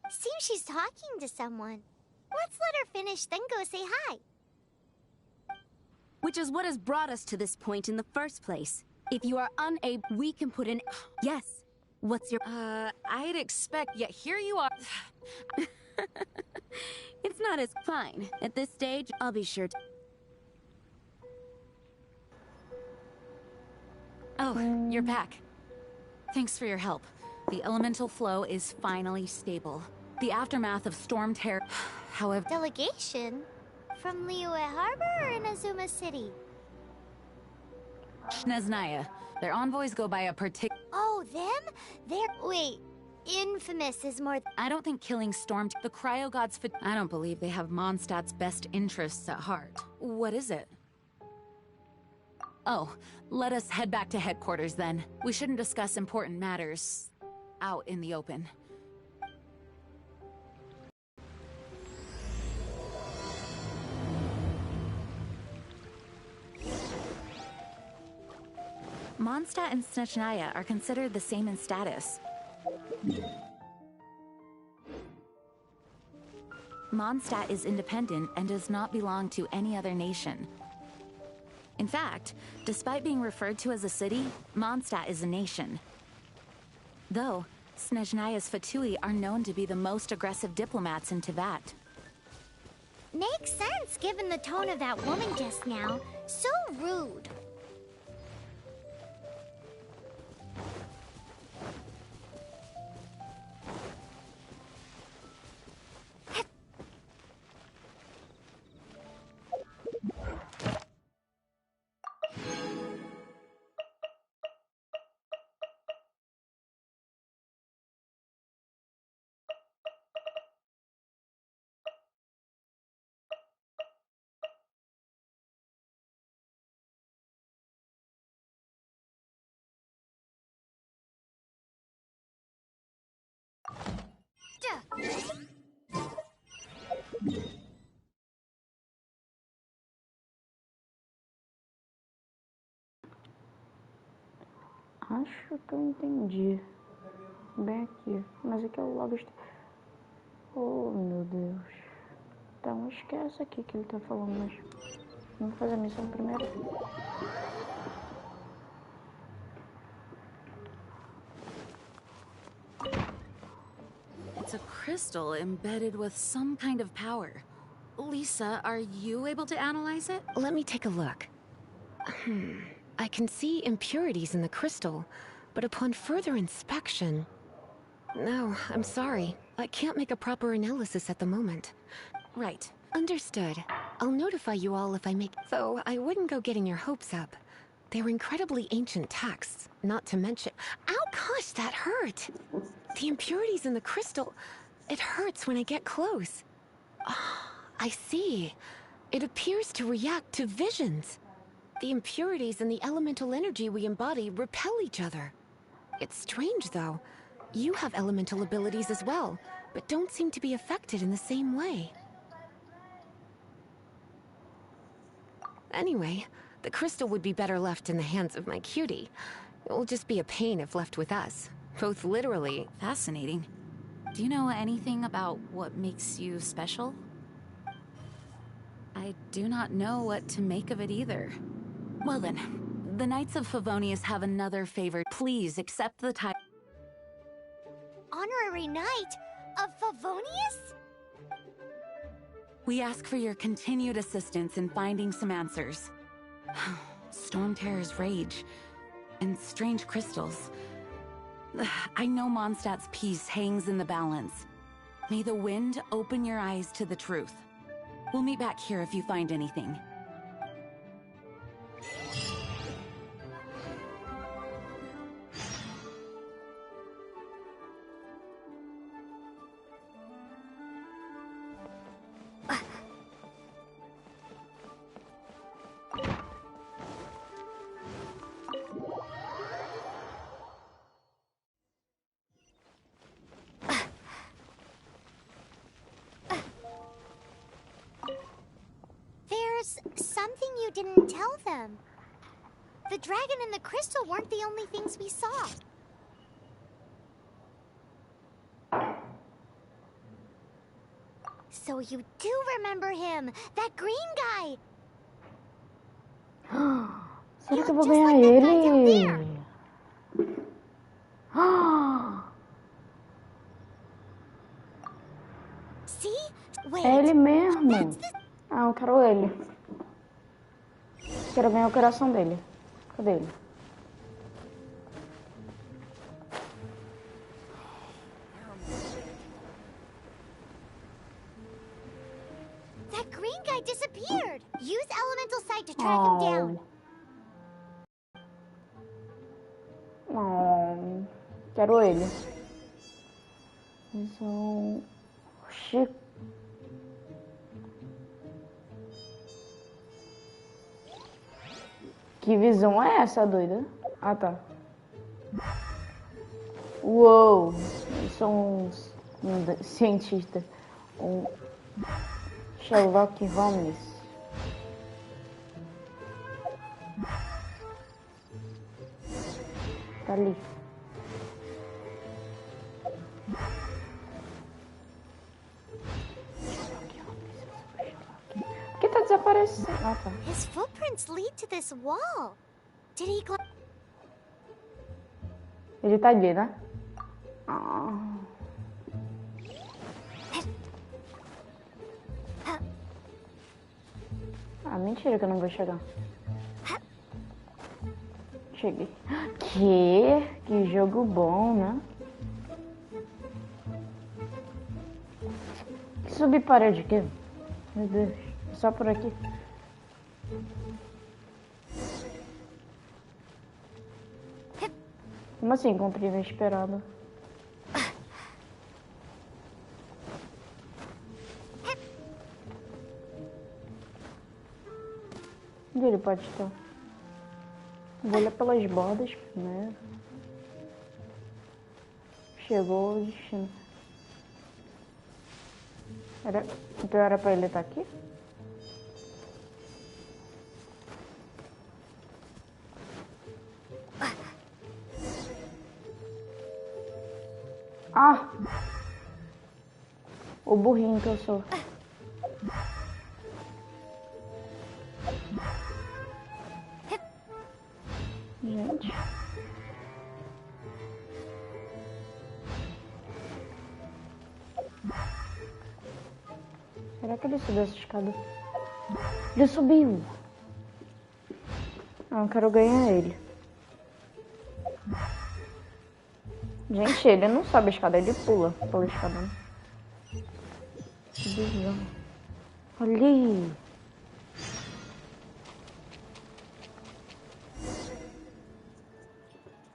Seems she's talking to someone. Let's let her finish, then go say hi. Which is what has brought us to this point in the first place. If you are unable, we can put in... Yes. What's your... I'd expect, yet here you are. It's not as fine. At this stage, I'll be sure to... Oh, you're back. Thanks for your help. The elemental flow is finally stable. The aftermath of Storm Terror, however... Delegation? From Liyue Harbor or Inazuma City? Snezhnaya. Their envoys go by a particular... Oh, them? Wait, infamous is more... I don't think killing Storm... The Cryo Gods... I don't believe they have Mondstadt's best interests at heart. What is it? Oh, let us head back to headquarters then. We shouldn't discuss important matters out in the open. Mondstadt and Snezhnaya are considered the same in status. Mondstadt is independent and does not belong to any other nation. In fact, despite being referred to as a city, Mondstadt is a nation. Though, Snezhnaya's Fatui are known to be the most aggressive diplomats in Teyvat. Makes sense given the tone of that woman just now. So rude. Acho que eu entendi. Bem aqui. Mas aqui é o lado... Oh, meu Deus. Então, acho que é essa aqui que ele tá falando, mas... Vamos fazer a missão primeiro. It's a crystal embedded with some kind of power. Lisa, are you able to analyze it? Let me take a look. I can see impurities in the crystal, but upon further inspection... No, I'm sorry. I can't make a proper analysis at the moment. Right. Understood. I'll notify you all if I make... Though, I wouldn't go getting your hopes up. They're incredibly ancient texts, not to mention... Ow, gosh, that hurt! The impurities in the crystal... It hurts when I get close. Ah, I see. It appears to react to visions. The impurities and the elemental energy we embody repel each other. It's strange, though. You have elemental abilities as well, but don't seem to be affected in the same way. Anyway, the crystal would be better left in the hands of my cutie. It will just be a pain if left with us. Both literally... Fascinating. Do you know anything about what makes you special? I do not know what to make of it either. Well then, the Knights of Favonius have another favor. Please accept the title. Honorary Knight of Favonius? We ask for your continued assistance in finding some answers. Storm Terror's rage, and strange crystals. I know Mondstadt's peace hangs in the balance. May the wind open your eyes to the truth. We'll meet back here if you find anything. something you didn't tell them. The dragon and the crystal weren't the only things we saw. So you do remember him, that green guy. Será que eu vou ganhar ele? See? Wait. É ele mesmo. Ah, eu quero ele. Quero ganhar o coração dele. Cadê ele? That green guy disappeared. Use elemental sight to track him down. Não. Quero ele. Visão. Oxi. Que visão é essa, doida? Ah, tá. Uou. Eles são uns cientistas. Sherlock Holmes. Tá ali. Por que tá desaparecendo? Ah, tá. His footprints lead to this wall. Did he go? Ele tá ali, né? Ah. Ah, mentira que eu não vou chegar. Cheguei. Que jogo bom, né? Subir parede aqui. Meu Deus. Só por aqui. Como assim encontrei inesperado? Onde ele pode estar? Vou olhar pelas bordas primeiro. Chegou o destino. Então era pra ele estar aqui? Ah! O burrinho que eu sou. Gente. Será que ele subiu essa escada? Ele subiu! Ah, eu quero ganhar ele. Gente, ele não sobe a escada, ele pula pela escada. Que bizarro. Olha aí.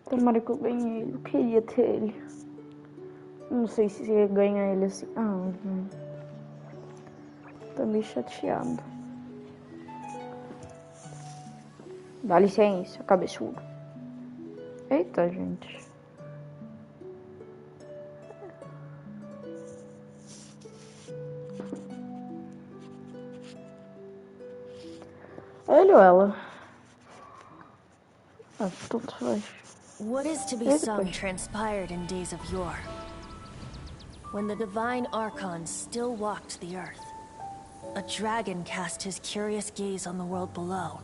Tomara que eu ganhe ele. Eu queria ter ele. Não sei se ia ganhar ele assim. Ah, não. Tô meio chateado. Dá licença, cabeçudo. Eita, gente. Ele ou ela? Ah, tanto faz. What is to be sung transpired in days of yore, when the divine archons still walked the earth. A dragon cast his curious gaze on the world below,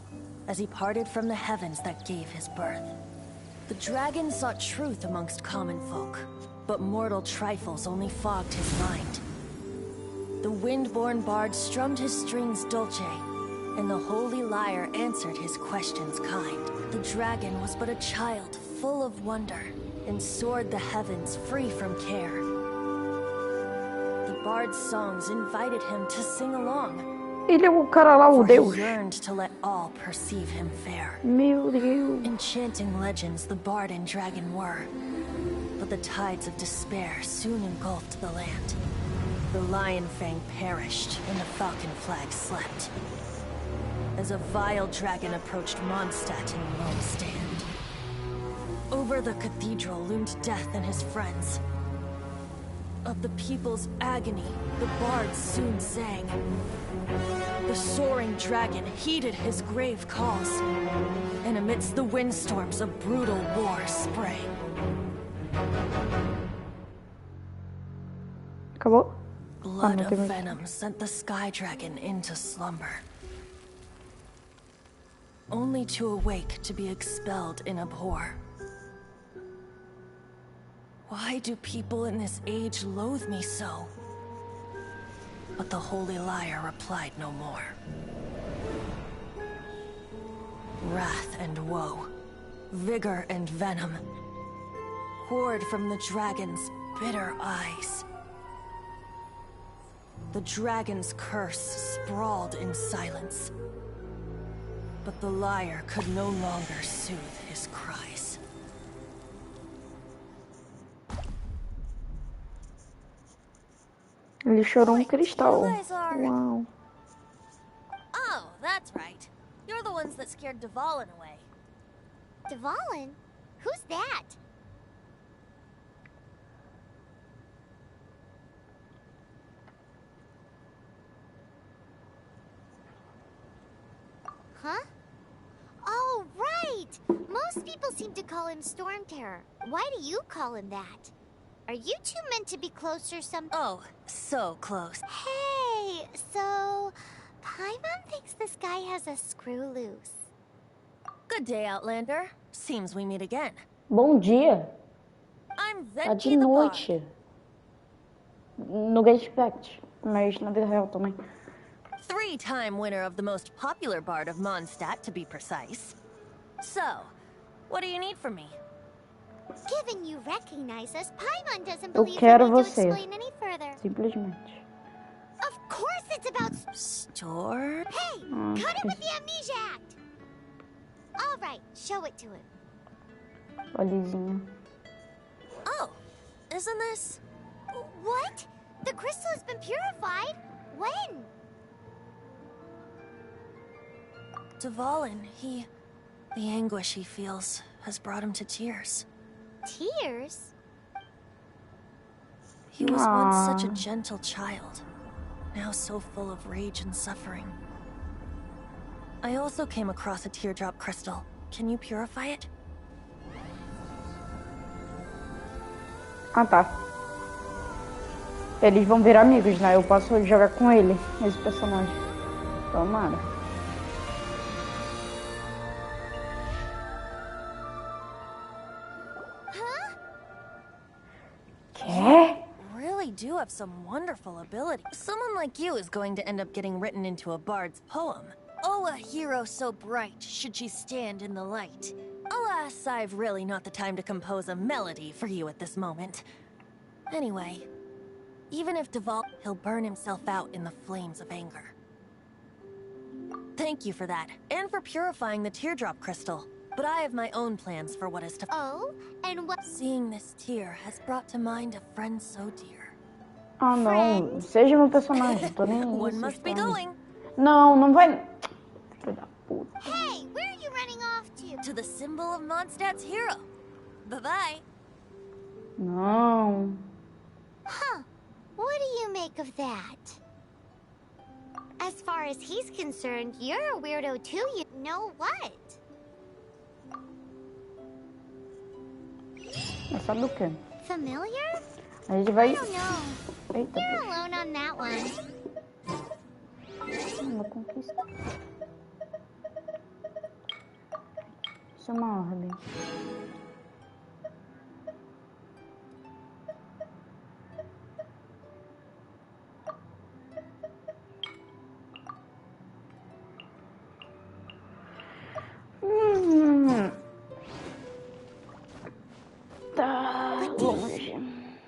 as he parted from the heavens that gave his birth. The dragon sought truth amongst common folk, but mortal trifles only fogged his mind. The wind-born bard strummed his strings dulce, and the holy lyre answered his questions kind. The dragon was but a child, full of wonder, and soared the heavens free from care. The bard's songs invited him to sing along. Ele é o cara lá, o For he Deus. yearned to let all perceive him fair. Meu Deus. Enchanting legends the bard and dragon were, but the tides of despair soon engulfed the land. The lion fang perished, and the falcon flag slept, as a vile dragon approached Mondstadt in lone stand. Over the cathedral loomed death and his friends. Of the people's agony, the bards soon sang. The soaring dragon heeded his grave calls, and amidst the windstorms a brutal war sprang. Acabou? Blood of tem muito. venom sent the sky dragon into slumber, only to awake to be expelled in abhor. Why do people in this age loathe me so? But the holy liar replied no more. Wrath and woe, vigor and venom, poured from the dragon's bitter eyes. The dragon's curse sprawled in silence, but the liar could no longer soothe his cries. Ele chorou cristal. You guys are... Uau. Oh, that's right. You're the ones that scared Dvalin away. Dvalin? Who's that? Huh? Oh, right! Most people seem to call him Storm Terror. Why do you call him that? Are you two meant to be close or something? Oh, so close. Hey, so... Paimon thinks this guy has a screw loose. Good day, Outlander. Seems we meet again. Bom dia. I'm Tá de Venki the Bard. noite. No Genshin, mas na vida real também. 3-time winner of the most popular bard of Mondstadt, to be precise. So, what do you need from me? Given you recognize us, Paimon doesn't Eu believe you quero need to você. explain any further. Simplesmente. Of course it's about... Store? Hey! Cut it with the Amnesia Act! Alright, show it to him. Olizinha. Oh, isn't this... What? The crystal has been purified? When? Dvalin, the anguish he feels has brought him to tears. Tears? He was once such a gentle child, now so full of rage and suffering. I also came across a teardrop crystal. Can you purify it? Ah, tá. Eles vão virar amigos, né? Eu posso jogar com ele, esse personagem. Tomara. Quê? Really do have some wonderful ability. Someone like you is going to end up getting written into a bard's poem. Oh, a hero so bright, should she stand in the light. Alas, I've really not the time to compose a melody for you at this moment. Anyway, even if Dval, he'll burn himself out in the flames of anger. Thank you for that, and for purifying the teardrop crystal. But I have my own plans for what is to... Oh, and what... Seeing this tear has brought to mind a friend so dear. Ah, não. Seja meu personagem. Tô nem aí. One must be going. Não, não vai... Filho da puta. Hey, where are you running off to? To the symbol of Mondstadt's hero. Bye-bye. Não. Huh. What do you make of that? As far as he's concerned, you're a weirdo too, you know what? Mas sabe o quê? Familiar? A gente I vai... don't know. Eita, You're alone on that one. uma conquista. Isso é uma ordem. Tá longe.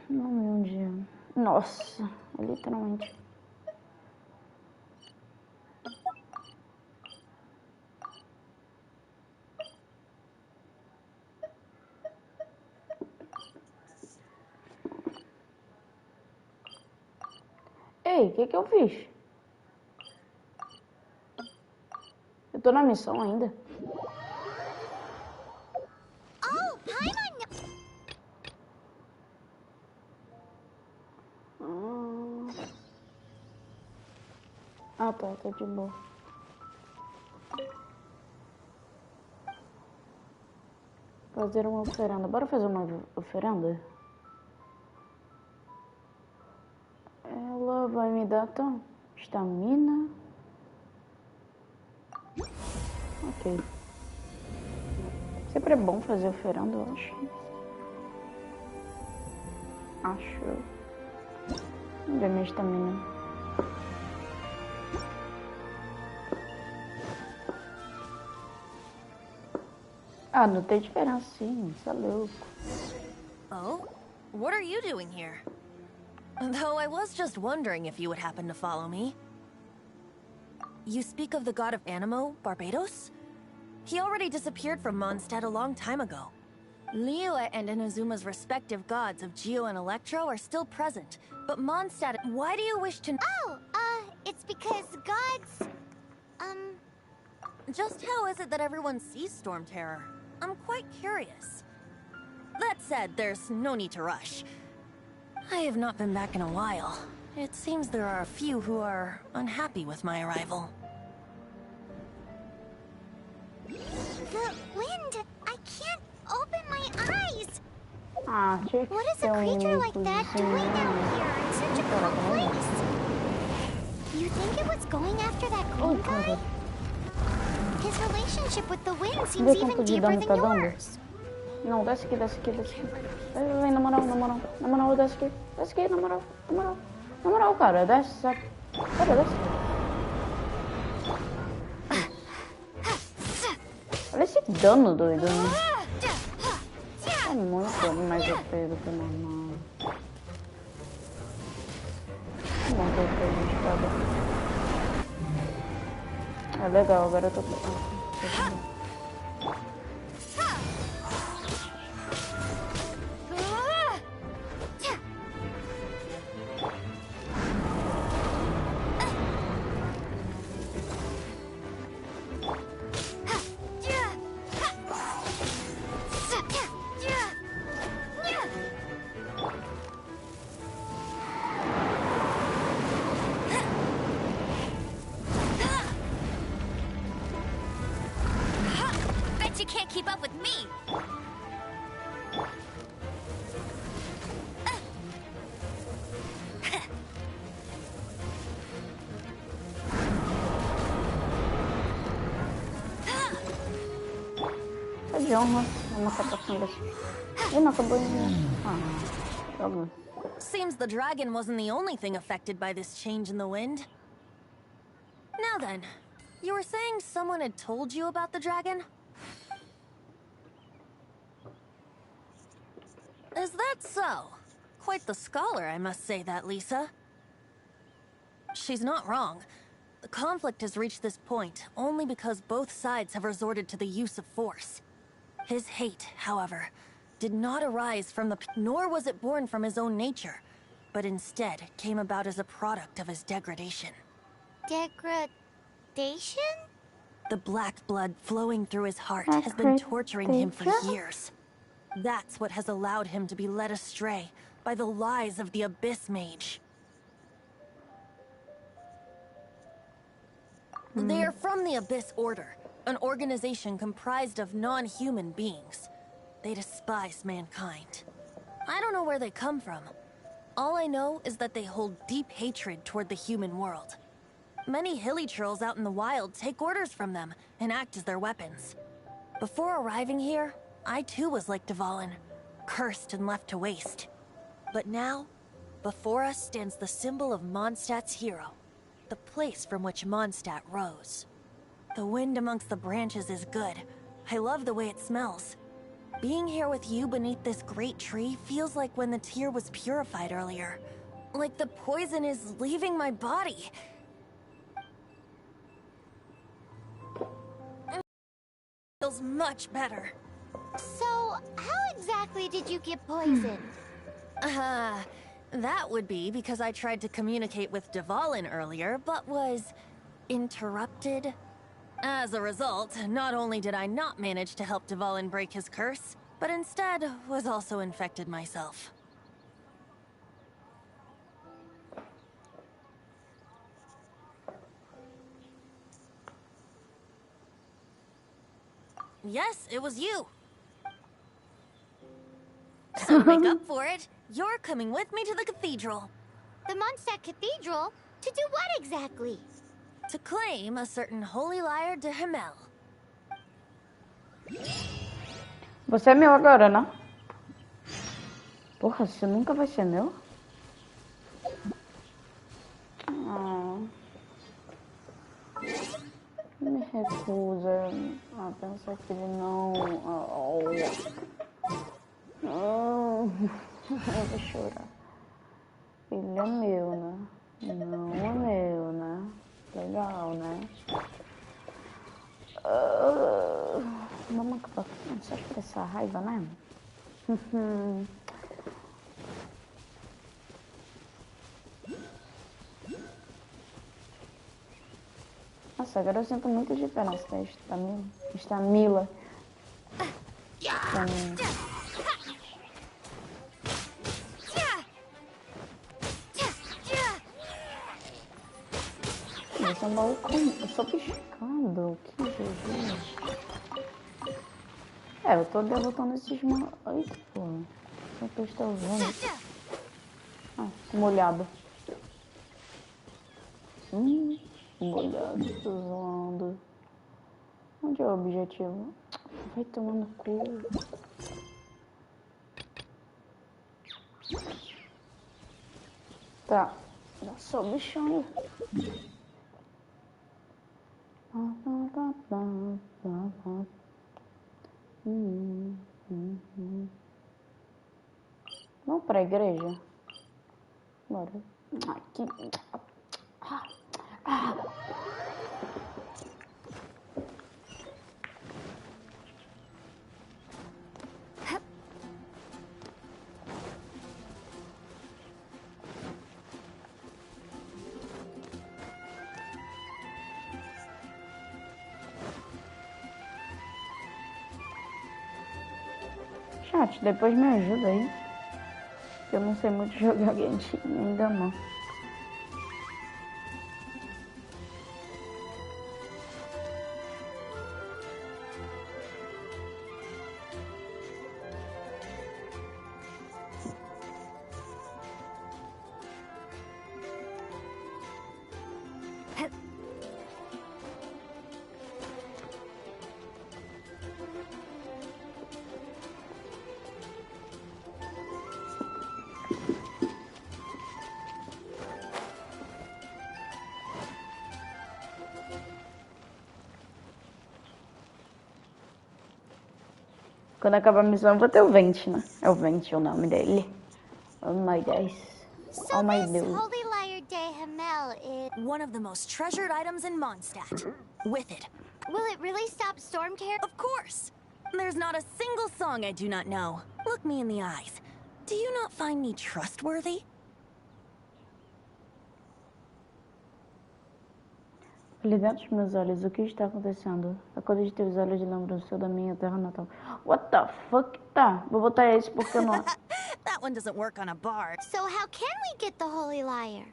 Não é onde. Nossa, é literalmente. Ei, o que eu fiz? Eu tô na missão ainda. Oh, Paimon! tá de boa. Fazer uma oferenda. Bora fazer uma oferenda? Ela vai me dar estamina. Ok. Sempre é bom fazer oferenda, eu acho. Onde é minha estamina? Ah, não tem diferença sim, isso é louco. Oh? What are you doing here? Though I was just wondering if you would happen to follow me. You speak of the god of Animo, Barbados? He already disappeared from Mondstadt a long time ago. Liyue and Inazuma's respective gods of Geo and Electro are still present, but Mondstadt... Why do you wish to... Oh, it's because gods... Just how is it that everyone sees Storm Terror? I'm quite curious. That said, there's no need to rush. I have not been back in a while. It seems there are a few who are unhappy with my arrival. The wind! I can't open my eyes! Ah, tinha que What is ser a creature like um that doing out here in such a cold place? You think it was going after that cold guy? His relationship with the wind seems even deeper than yours. Não, desce aqui. Vem, na moral, desce aqui, na moral, cara, desce, sabe? Cara, desce. Olha esse dano, doido. É muito mais OP do que normal. Não tô feliz, espada. É legal, agora eu tô... You can't keep up with me! É de honra, uma captação desse. Ih, não acabou ainda. Seems the dragon wasn't the only thing affected by this change in the wind. Now then, you were saying someone had told you about the dragon? Is that so? Quite the scholar, I must say that, Lisa. She's not wrong. The conflict has reached this point only because both sides have resorted to the use of force. His hate, however, did not arise from nor was it born from his own nature, but instead came about as a product of his degradation. Degradation? The black blood flowing through his heart has been torturing him for years. That's what has allowed him to be led astray by the lies of the Abyss Mage. They are from the Abyss Order, an organization comprised of non-human beings. They despise mankind. I don't know where they come from. All I know is that they hold deep hatred toward the human world. Many hilly trolls out in the wild take orders from them and act as their weapons. Before arriving here, I too was like Dvalin, cursed and left to waste. But now, before us stands the symbol of Mondstadt's hero, the place from which Mondstadt rose. The wind amongst the branches is good. I love the way it smells. Being here with you beneath this great tree feels like when the tear was purified earlier. Like the poison is leaving my body. It feels much better. So, how exactly did you get poisoned? That would be because I tried to communicate with Dvalin earlier, but was interrupted. As a result, not only did I not manage to help Dvalin break his curse, but instead was also infected myself. Yes, it was you. So make up for it. You're coming with me to the cathedral. The Mondstadt Cathedral? To do what exactly? To claim a certain holy lyre de Himmel. Você é meu agora, né? Porra, você nunca vai ser meu? Me recusa a pensar que ele não... Eu vou chorar. Ele é meu, né? Não é meu, né? Legal, né? Vamos acabar só expressar a raiva, né? Nossa, agora eu sinto muita diferença da Estamila. Você é um maluco. Eu sou piscando. Que Jesus. Eu tô derrotando esses malucos. Ai, pô. Só que eu estou vendo. Molhado. Molhado, tô zoando. Onde é o objetivo? Vai tomar no cu. Tá. Já sou bichona. Vamos pra igreja? Bora. Aqui. Chat, depois me ajuda aí. Eu não sei muito jogar Genshin, ainda não. Quando acabar a missão, eu vou ter o Vente, né? É o Vente o nome dele. Oh my gosh. Oh my So this holy lyre de Himmel is One of the most treasured items in Mondstadt. With it. Will it really stop Storm Terror? Of course! There's not a single song I do not know. Look me in the eyes. Do you not find me trustworthy? Ali dentro dos meus olhos, o que está acontecendo? A cor de teus olhos lembram o céu da minha terra natal. What the fuck? Tá, vou botar esse porque eu não... That one doesn't work on a bard. So how can we get the holy lyre?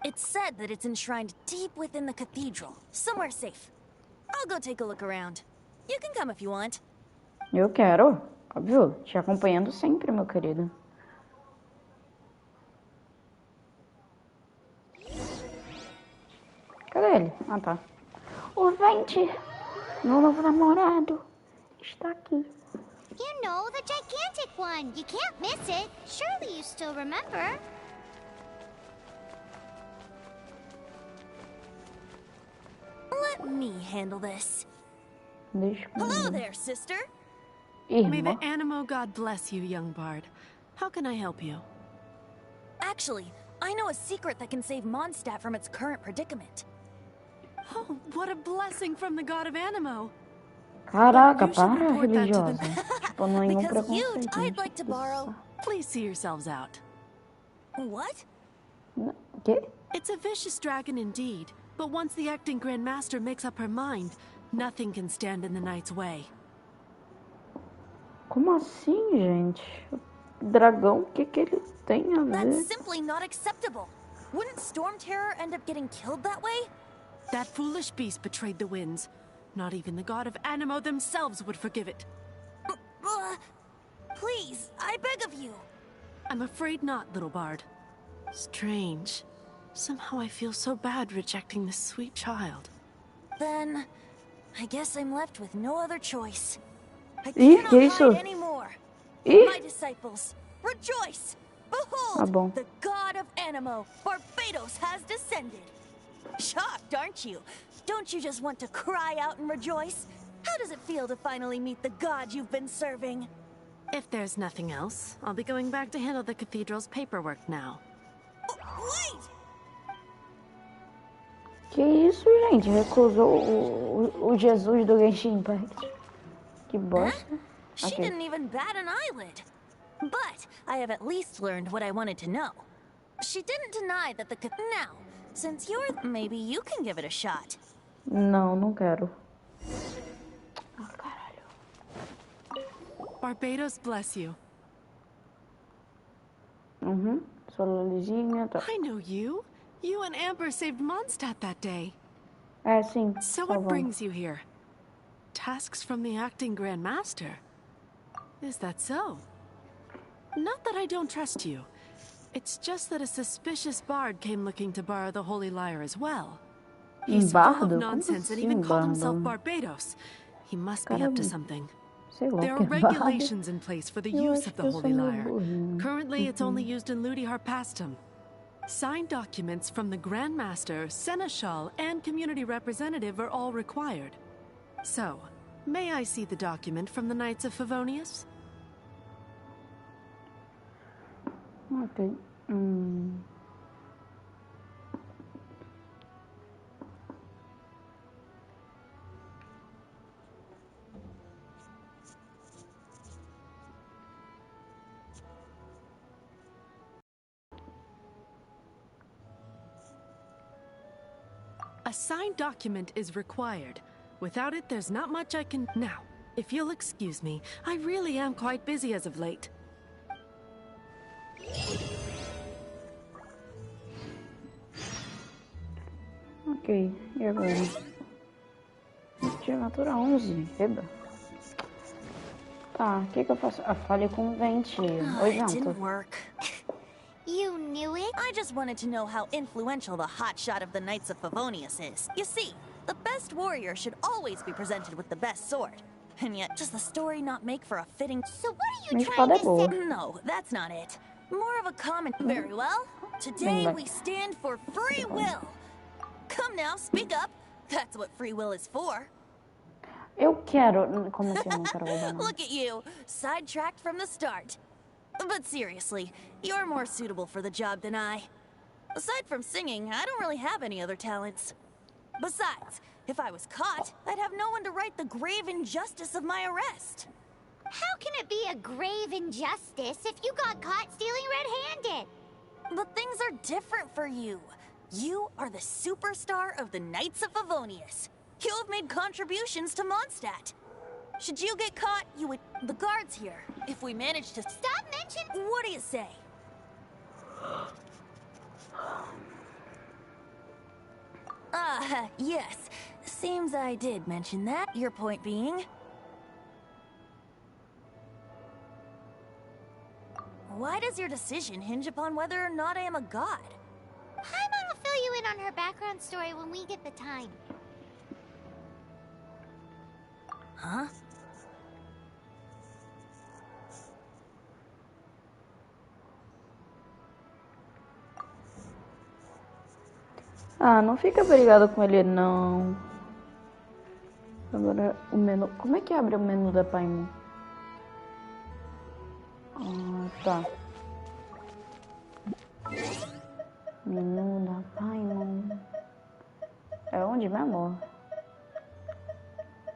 It's said that it's enshrined deep within the cathedral, somewhere safe. I'll go take a look around. You can come if you want. Eu quero, óbvio, te acompanhando sempre, meu querido. Cadê ele? Ah, tá. O Vente, meu novo namorado, está aqui. You know, the gigantic one. You can't miss it. Surely you still remember. Let me handle this. Deixa Hello there, sister. May the Irmã. Animo God bless you, young bard. How can I help you? Actually, I know a secret that can save Mondstadt from its current predicament. Oh, what a blessing from the God of Animo. Caraca, You should para, report that to religiosa. Tipo, nenhum Because you, preconceito. I'd like to borrow... Please see yourselves out. What? Que? It's a vicious dragon indeed, but once the acting Grand Master makes up her mind, nothing can stand in the knight's way. Como assim, gente? Dragão, o que ele tem a ver? That's simply not acceptable. Wouldn't Storm Terror end up getting killed that way? That foolish beast betrayed the winds. Not even the god of Animo themselves would forgive it. Please, I beg of you. I'm afraid not, little bard. Strange. Somehow I feel so bad rejecting this sweet child. Then, I guess I'm left with no other choice. I que cannot isso? hide anymore. Ih, My disciples, rejoice! Behold, bom. the god of Animo, Barbados, has descended. Shocked, aren't you? Don't you just want to cry out and rejoice? How does it feel to finally meet the god you've been serving? If there's nothing else, I'll be going back to handle the cathedral's paperwork now. Wait! Que isso, gente? Recusou o Jesus do Genshin Impact. Que bosta. She Okay. didn't even bat an eyelid. But I have at least learned what I wanted to know. She didn't deny that the now, since you're, maybe you can give it a shot. Não, não quero. Barbados bless you. Sua Lolizinha, tá. I know you. You and Amber saved Mondstadt that day. É, sim. So what salvamos. brings you here? Tasks from the acting Grand Master. Is that so? Not that I don't trust you. It's just that a suspicious bard came looking to borrow the Holy Lyre as well. He's full Bardo? of Como nonsense and assim, even called bardo? himself Barbados. He must be up to Caramba. something. Sei lá There o are que é bardo. regulations in place for the Eu use acho of que the eu sou Holy meio Lyre. burrinha. Currently, it's only used in Ludi Harpastum. Signed documents from the Grand Master, Seneschal, and community representative are all required. So, may I see the document from the Knights of Favonius? Ok. A signed document is required. Without it, there's not much I can... Now, if you'll excuse me, I really am quite busy as of late. Ok, e agora? Tiratura 11, eba. Tá, o que eu faço? Ah, falei com o Vente. Oi, It Vento. didn't work. You knew it? I just wanted to know how influential the hotshot of the Knights of Favonius is. You see, the best warrior should always be presented with the best sword. And yet, does the story not make for a fitting... So what are you Minha trying espada é to boa. say? No, that's not it. More of a comment. Very well. Today Bem, we stand for free will. Come now, speak up. That's what free will is for. Eu quero... Como assim eu não quero roubar nada? Look at you, sidetracked from the start. But seriously, you're more suitable for the job than I. Aside from singing, I don't really have any other talents. Besides, if I was caught, I'd have no one to right the grave injustice of my arrest. How can it be a grave injustice if you got caught stealing red-handed? But things are different for you. You are the superstar of the Knights of Favonius. You have made contributions to Mondstadt. Should you get caught, you would... The guards here, if we manage to... Stop mentioning... What do you say? Yes. Seems I did mention that. Your point being... Why does your decision hinge upon whether or not I am a god? Paimon will fill you in on her background story when we get the time. Huh? Ah, não fica brigado com ele, não. Agora, o menu... Como é que abre o menu da Paimon? Ah, tá. Menu da Paimon. É onde, meu amor?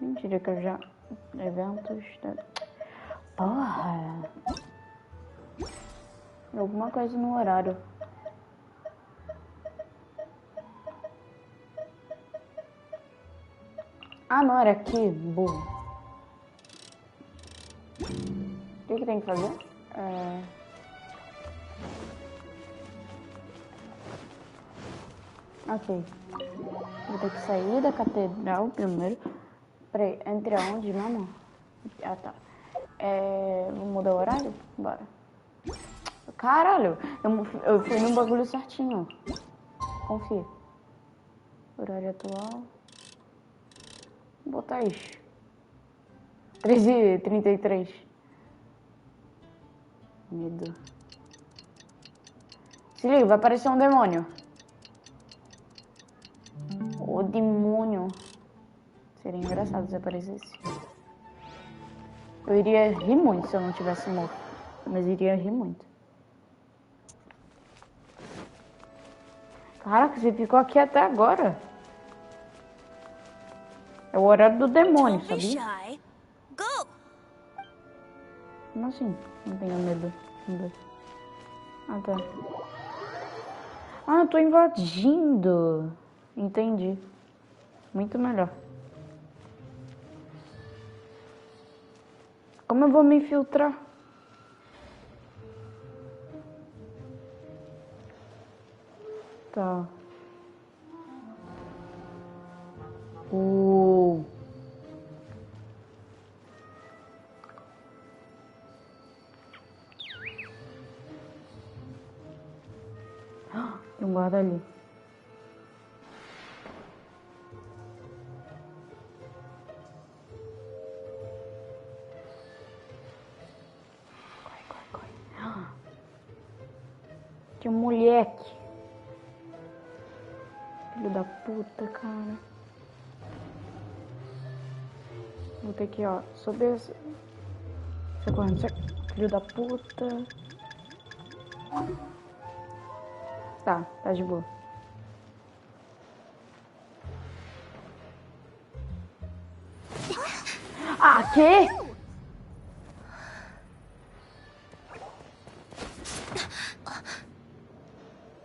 Mentira que eu já... Eventos... Porra! Alguma coisa no horário. Ah, não, era aqui, burro. O que tem que fazer? Ok. Vou ter que sair da catedral primeiro. Peraí, entre aonde, mesmo? Ah, tá. Vou mudar o horário? Bora. Caralho, eu fui no bagulho certinho. Confia. Horário atual. Vou botar isso. 13h33. Medo. Se liga, vai aparecer um demônio. O demônio. Seria engraçado se aparecesse. Eu iria rir muito se eu não tivesse morto. Mas iria rir muito. Caraca, você ficou aqui até agora. É o horário do demônio, sabia? Como assim? Não tenho medo. Ah, tá. Ah, eu tô invadindo. Entendi. Muito melhor. Como eu vou me infiltrar? Tá. Tem um guarda ali. Corre. Que moleque. Filho da puta, cara. Vou ter que, ó, subir. Sai correndo, sai. Filho da puta. Tá de boa. Ah, quê?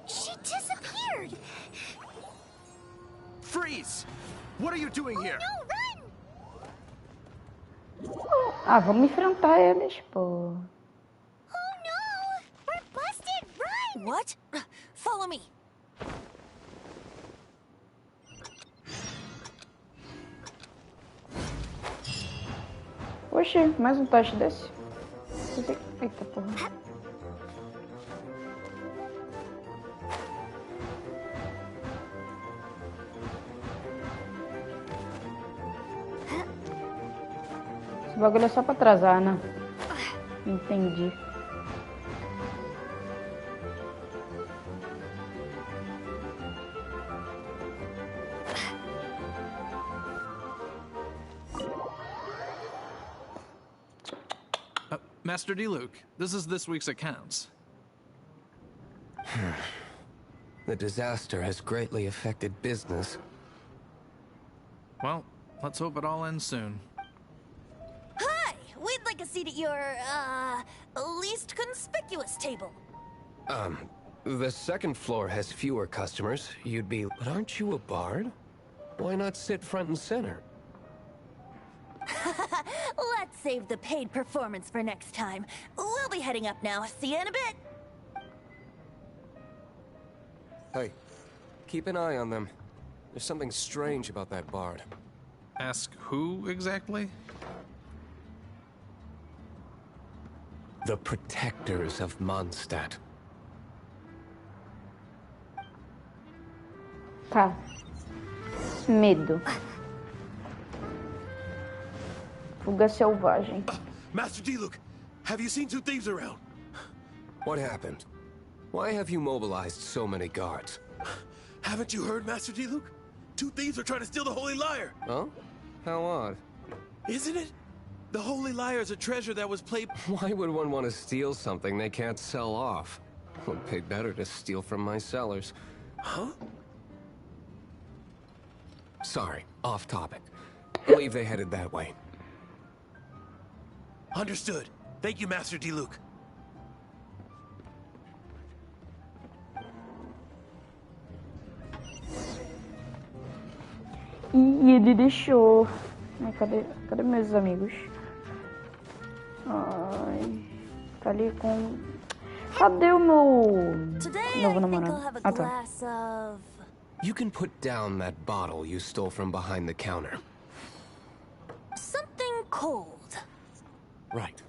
She disappeared. Freeze! What are you doing here? No, run! Ah, vamos enfrentar eles, pô. Oh no! We're busted! Run! What? Follow me. Oxi, mais um teste desse. Eita porra. Esse bagulho é só pra atrasar, né? Entendi. Master D. Luke, this is this week's accounts. The disaster has greatly affected business. Well, let's hope it all ends soon. Hi! We'd like a seat at your, least conspicuous table. The second floor has fewer customers. You'd be... But aren't you a bard? Why not sit front and center? Let's save the paid performance for next time. We'll be heading up now. See you in a bit. Hey, keep an eye on them. There's something strange about that bard. Ask who exactly? The protectors of Mondstadt. Tá. Medo. Fuga selvagem. Master D. Luke, have you seen two thieves around? What happened? Why have you mobilized so many guards? Haven't you heard, Master D. Luke? Two thieves are trying to steal the Holy Lyre. Huh? How odd. Isn't it? The Holy Lyre is a treasure that was played... Why would one want to steal something they can't sell off? Would pay better to steal from my cellars. Huh? Sorry, off topic. Believe they headed that way. Understood. Thank you, Master D. Luke. Ih, ele deixou. Ai, cadê meus amigos? Ai, tá ali com... Cadê o meu novo namorado? Ah, tá. You can put down that bottle you stole from behind the counter. cold. Right.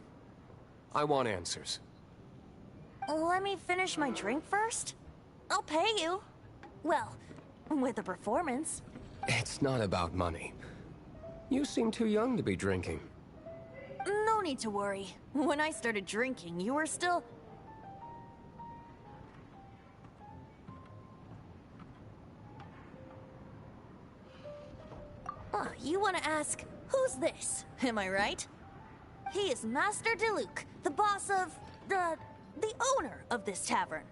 I want answers. Let me finish my drink first. I'll pay you. Well, with a performance. It's not about money. You seem too young to be drinking. No need to worry. When I started drinking, you were still... You want to ask, who's this? Am I right? He is Master Diluc, the boss of... the owner of this tavern.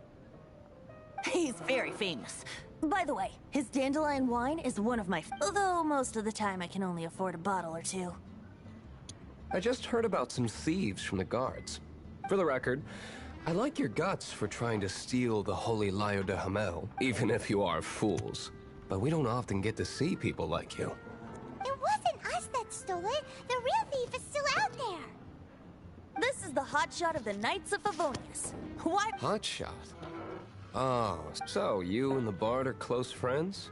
He's very famous. By the way, his dandelion wine is one of my... Although most of the time I can only afford a bottle or two. I just heard about some thieves from the guards. For the record, I like your guts for trying to steal the Holy Lyre de Hamel, even if you are fools. But we don't often get to see people like you. It wasn't us that stole it. The real thief is still out there. This is the hotshot of the Knights of Favonius. Why? Hotshot? Oh, so you and the bard are close friends?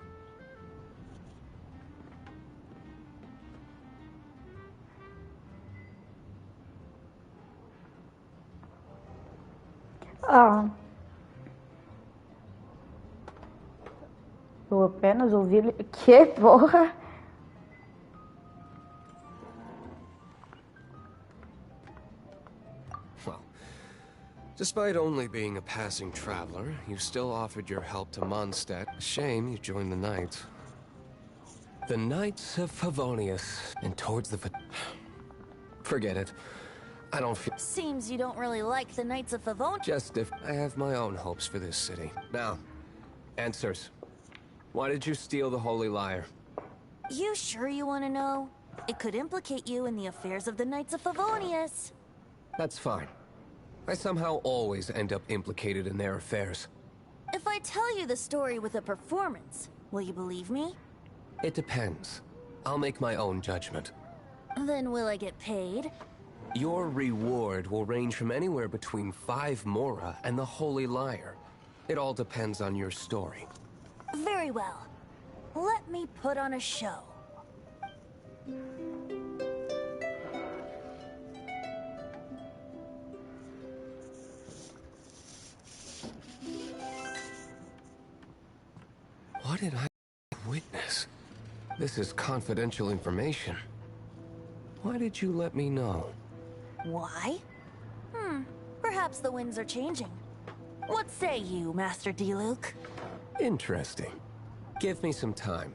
Eu apenas ouvi ele... Que porra? Well, despite only being a passing traveler, you still offered your help to Mondstadt. Shame you joined the Knights. The Knights of Favonius, and towards the... Forget it. I don't feel... Seems you don't really like the Knights of Favonius. Just if I have my own hopes for this city. Now, answers. Why did you steal the Holy Lyre? You sure you want to know? It could implicate you in the affairs of the Knights of Favonius. That's fine. I somehow always end up implicated in their affairs. If I tell you the story with a performance, will you believe me? It depends. I'll make my own judgment. Then will I get paid? Your reward will range from anywhere between 5 Mora and the Holy Lyre. It all depends on your story. Very well. Let me put on a show. What did I witness? This is confidential information. Why did you let me know? Why? Perhaps the winds are changing. What say you, Master Diluc? Interesting. Give me some time.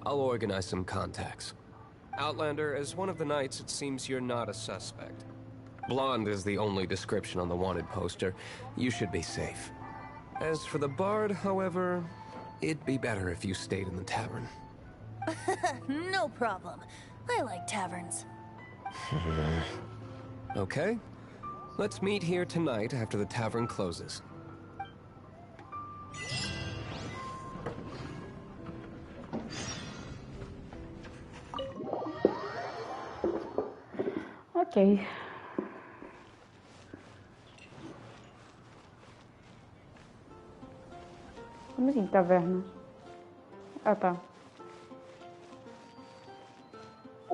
I'll organize some contacts. Outlander, as one of the Knights, it seems you're not a suspect. Blonde is the only description on the wanted poster. You should be safe. As for the bard, however, it'd be better if you stayed in the tavern. No problem. I like taverns. Okay. Let's meet here tonight after the tavern closes. Ok. Como assim, taverna? Ah, tá.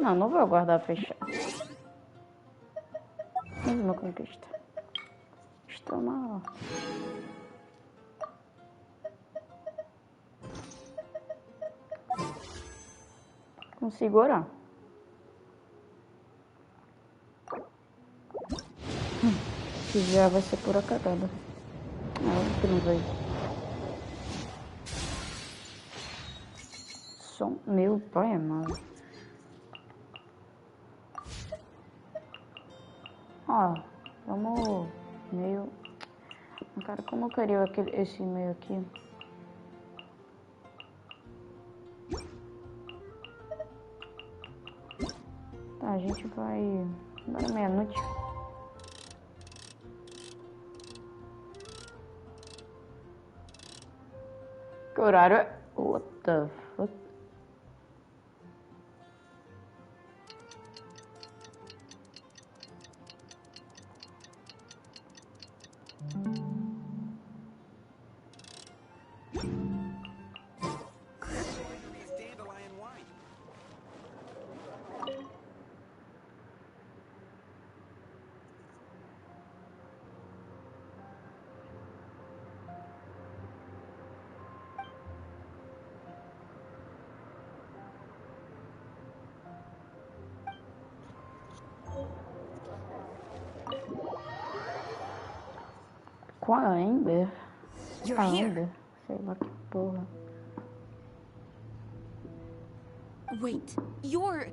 Não vou aguardar fechar. Mais uma conquista. Estou mal. Consigo orar. Se já vai ser pura cagada. Não, que não veio. Som. Meu pai amado. Ó, vamos meio... Cara, como eu queria esse meio aqui? Tá, a gente vai... Agora meia-noite. Que horário é? What the fuck? Com a Amber? You're A here. Amber? Sei lá que porra. Wait, you're...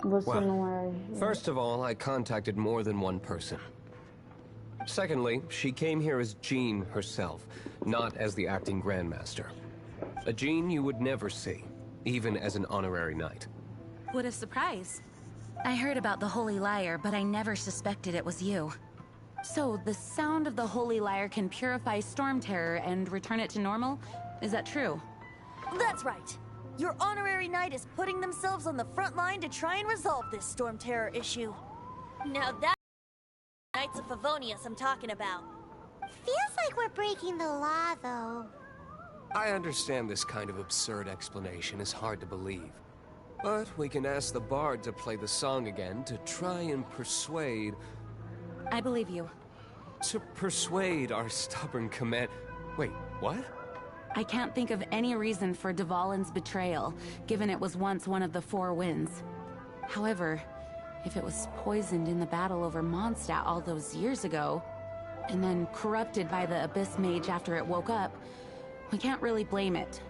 Você Well, não é... First of all, I contacted more than one person. Secondly, she came here as Jean herself, not as the acting Grandmaster. A Jean you would never see, even as an honorary knight. What a surprise. I heard about the Holy Lyre, but I never suspected it was you. So, the sound of the Holy Lyre can purify Storm Terror and return it to normal? Is that true? That's right. Your honorary knight is putting themselves on the front line to try and resolve this Storm Terror issue. Now that's Knights of Favonius I'm talking about. Feels like we're breaking the law, though. I understand this kind of absurd explanation is hard to believe. But we can ask the bard to play the song again to try and persuade... I believe you. To persuade our stubborn command... Wait, what? I can't think of any reason for Dvalin's betrayal, given it was once one of the Four Winds. However, if it was poisoned in the battle over Mondstadt all those years ago, and then corrupted by the Abyss Mage after it woke up, we can't really blame it.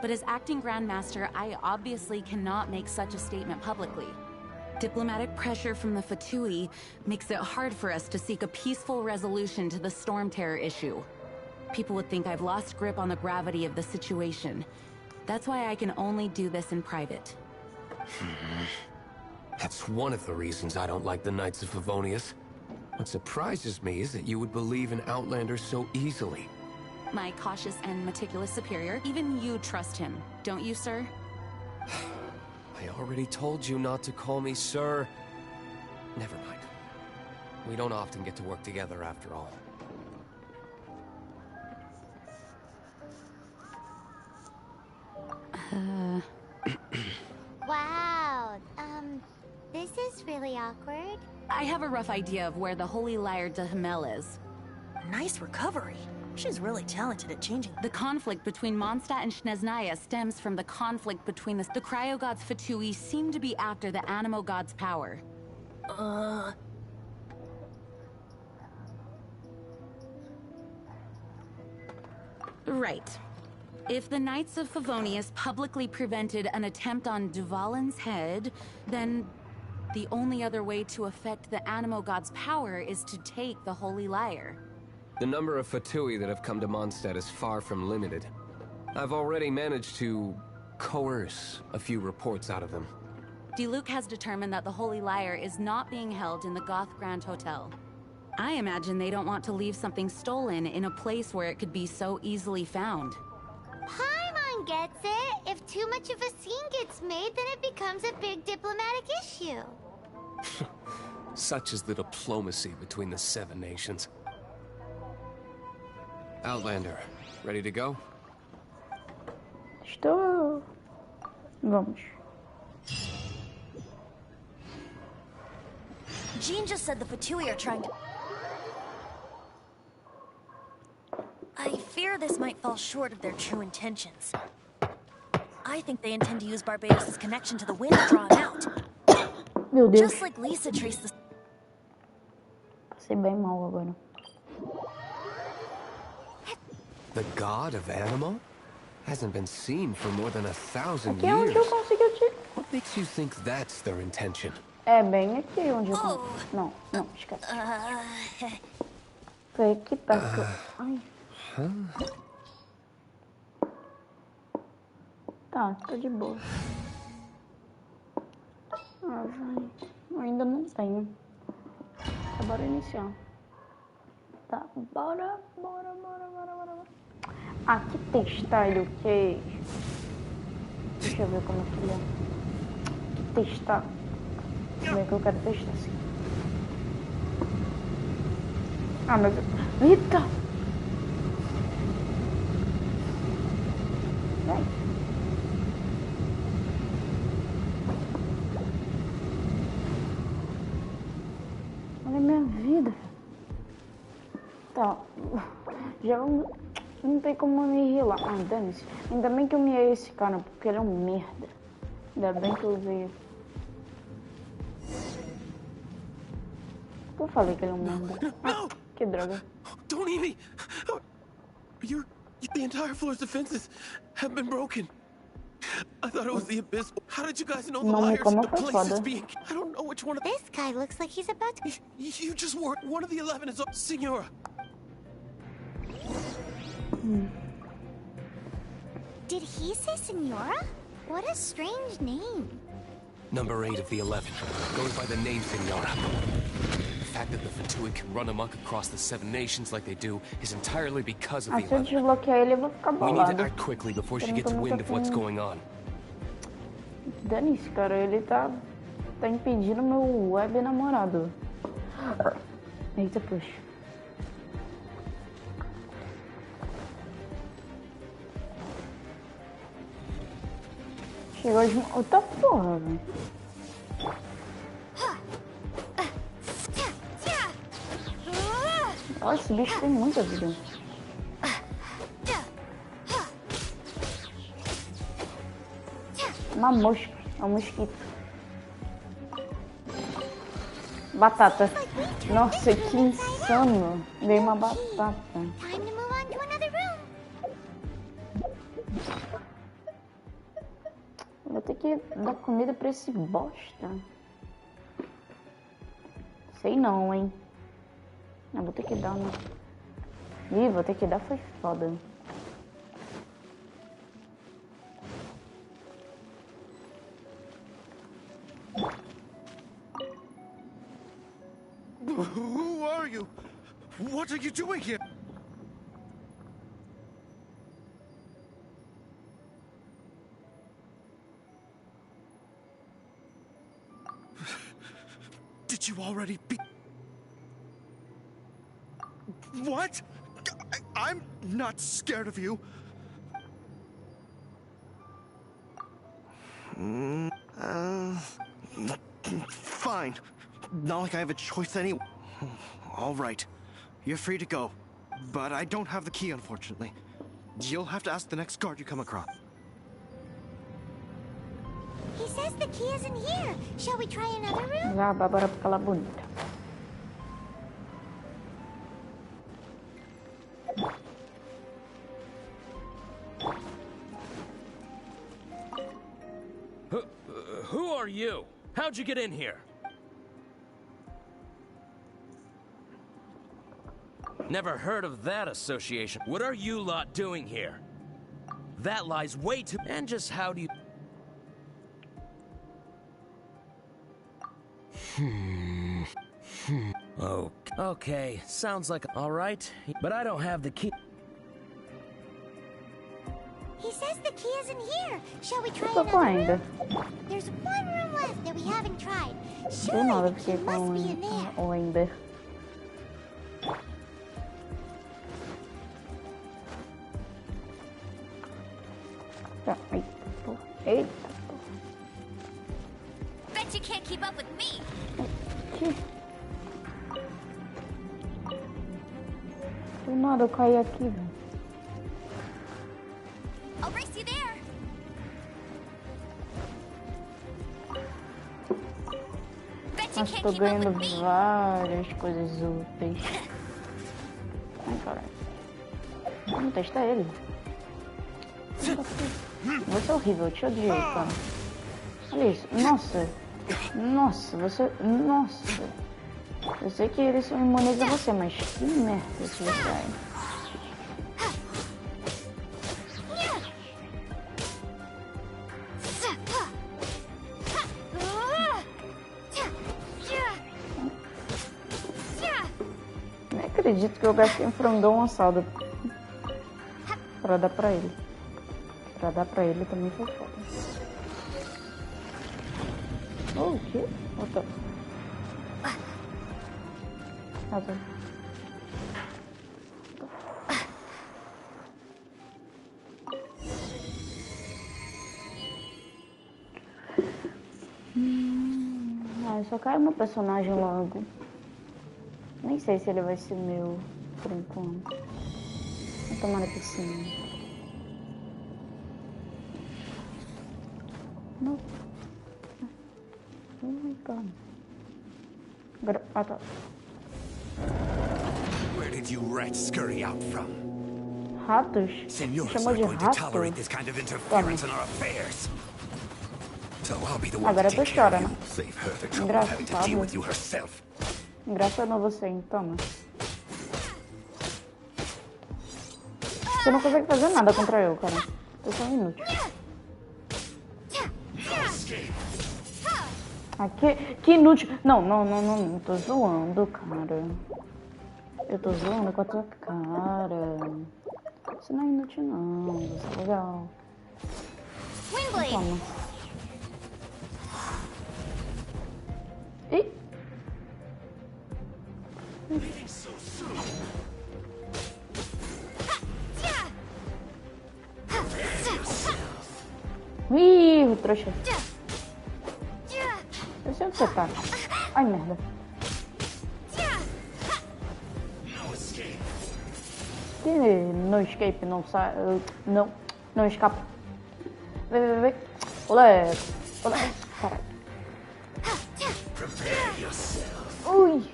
But as acting Grandmaster, I obviously cannot make such a statement publicly. Diplomatic pressure from the Fatui makes it hard for us to seek a peaceful resolution to the Storm Terror issue. People would think I've lost grip on the gravity of the situation. That's why I can only do this in private. That's one of the reasons I don't like the Knights of Favonius. What surprises me is that you would believe in Outlanders so easily. My cautious and meticulous superior, even you trust him, don't you, sir? I already told you not to call me sir. Never mind. We don't often get to work together after all. Wow, this is really awkward. I have a rough idea of where the Holy Lyre de Himmel is. Nice recovery. She's really talented at changing. The conflict between Mondstadt and Snezhnaya stems from the conflict between the Cryo Gods Fatui seem to be after the Animo God's power. Right. If the Knights of Favonius publicly prevented an attempt on Dvalin's head, then the only other way to affect the Animo God's power is to take the Holy Lyre. The number of Fatui that have come to Mondstadt is far from limited. I've already managed to coerce a few reports out of them. Diluc has determined that the Holy Lyre is not being held in the Goth Grand Hotel. I imagine they don't want to leave something stolen in a place where it could be so easily found. Paimon gets it. If too much of a scene gets made, then it becomes a big diplomatic issue. Such is the diplomacy between the Seven Nations. Outlander, ready to go? Estou... Vamos. Jean just said the Fatui are trying to... I fear this might fall short of their true intentions. I think they intend to use Barbados' connection to the wind to draw him out. Meu Deus. Just like Lisa traced the... Passei bem mal agora. The god of Animo? Hasn't been seen for more than 1,000 Aqui é onde eu years. consegui tirar. What makes you think that's their intention? É bem aqui onde eu consegui. Não, não, esquece. Foi aqui perto. Ai. Tá, tá de boa. Ah, vai. Ainda não tenho. Tá, bora iniciar. Tá, bora. Ah, que testar o quê? Deixa eu ver como é que ele é. Que testar. Como é que eu quero testar assim? Ah, mas... Eita! Vai. Olha a minha vida. Tá. Já não tem como me rilar. Ah, dane-se. Ainda bem que eu miei esse cara, porque ele é um merda. Ainda bem que eu usei ele. Eu falei que ele é um merda. No! Que droga. Don't eat me! The entire floor's defenses have been broken. I thought it was the abyss. How did you guys know the Não me liars? coma The foi place is foda. being... I don't know which one of... This guy looks like he's about to... You just were... One of the 11 is... Senora! Did he say Senora? What a strange name. Number 8 of the 11 goes by the name Senora. The fact that the Fatui can run amok across the 7 nations like they do is entirely because of the Se eu 11. desbloquear ele, eu vou ficar We need to bolado. act quickly before she Eu não gets tô muito wind of what's afim. going on. Dane-se, cara. Ele tá impedindo meu web namorado. Eita, puxa. Chegou de... Outra porra, velho. Olha, esse bicho tem muita vida. Uma mosca. É um mosquito. Batata. Nossa, que insano. Dei uma batata. Time to move on to another room. Vou ter que dar comida pra esse bosta. Sei não, hein. Eu vou ter que dar uma... Ih, vou ter que dar foi foda. Who are you? What are you doing here? Did you already be... What? I'm not scared of you. Fine. Not like I have a choice anyway. All right. You're free to go. But I don't have the key, unfortunately. You'll have to ask the next guard you come across. He says the key isn't here. Shall we try another room? Já, bora pra ela bonita. Who are you? How'd you get in here? Never heard of that association. What are you lot doing here? That lies way too... And just how do you... Oh, okay. Sounds like... All right. But I don't have the key. He says the key isn't here. Shall we try Tô com another ainda. room? There's one room left that we haven't tried. Do nada, Surely the fiquei key must be in there. com o Ender. Tá, eita, porra. Eita, porra. Bet you can't keep up with me. Que... Do nada eu caí aqui, velho. I'll race you there. Bet you Mas can't tô keep up ganhando with me. várias coisas úteis. Ai, caralho. Vamos testar ele. Você é horrível, eu te odiei, cara. Olha isso. Nossa. Nossa, você... Nossa. Eu sei que eles são imunes a você, mas que merda que você é. Nem acredito que eu gastei um frangão assado pra dar pra ele. Pra dar pra ele também foi foda. Oh, o quê? Outra. Ah, tá. Ah, só cai meu personagem logo. Nem sei se ele vai ser meu por enquanto. Vou tomar na piscina. Não. Oh my god. Agora. Ah, tá. did you rats scurry out from? Ratos? Senores Chamou are de going to rato? tolerate this kind of interference in our affairs. So I'll be the one Agora to tu take care chora, of you. né? Save her the trouble of having to deal Engraçado. with you herself. Engraçado você, então. Você não consegue fazer nada contra eu, cara. Eu sou inútil. Aqui, que inútil. Não. Tô zoando, cara. Eu tô zoando com a tua cara. Você não é inútil, não. Você é legal. Toma. Ih. Ih, o trouxa. Eu sei onde você tá. Ai, merda. Que no escape não sai. Não escapa. Vem. Olé. Caralho. Ui.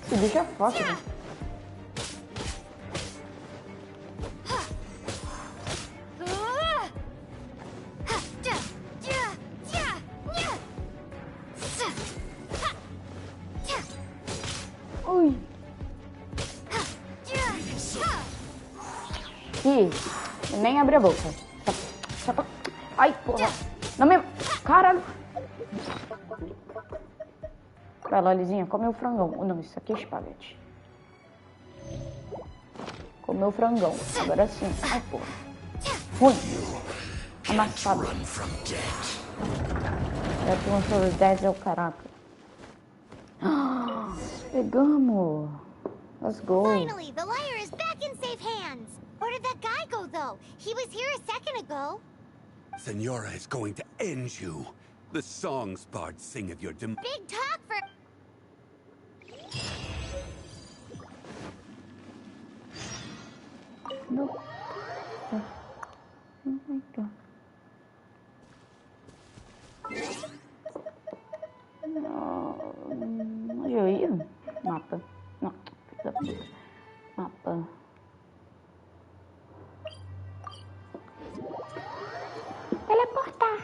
Esse bicho é fácil, né? Ui. Ih, nem abre a boca. Ai, porra. Não me... Caralho. Vai lá, Lizinha, come o frangão. Não, isso aqui é espaguete. Comeu o frangão. Agora sim. Ai, porra. Ruim. Amassado. É que um sobre 10 é o caraca. Pegamos. Let's go. Finally, the lyre is back in safe hands. Where did that guy go, though? He was here a second ago. Senora is going to end you. The songs bards sing of your Big talk for... No. Onde eu ia? Mapa. Não. Mapa. Teleportar.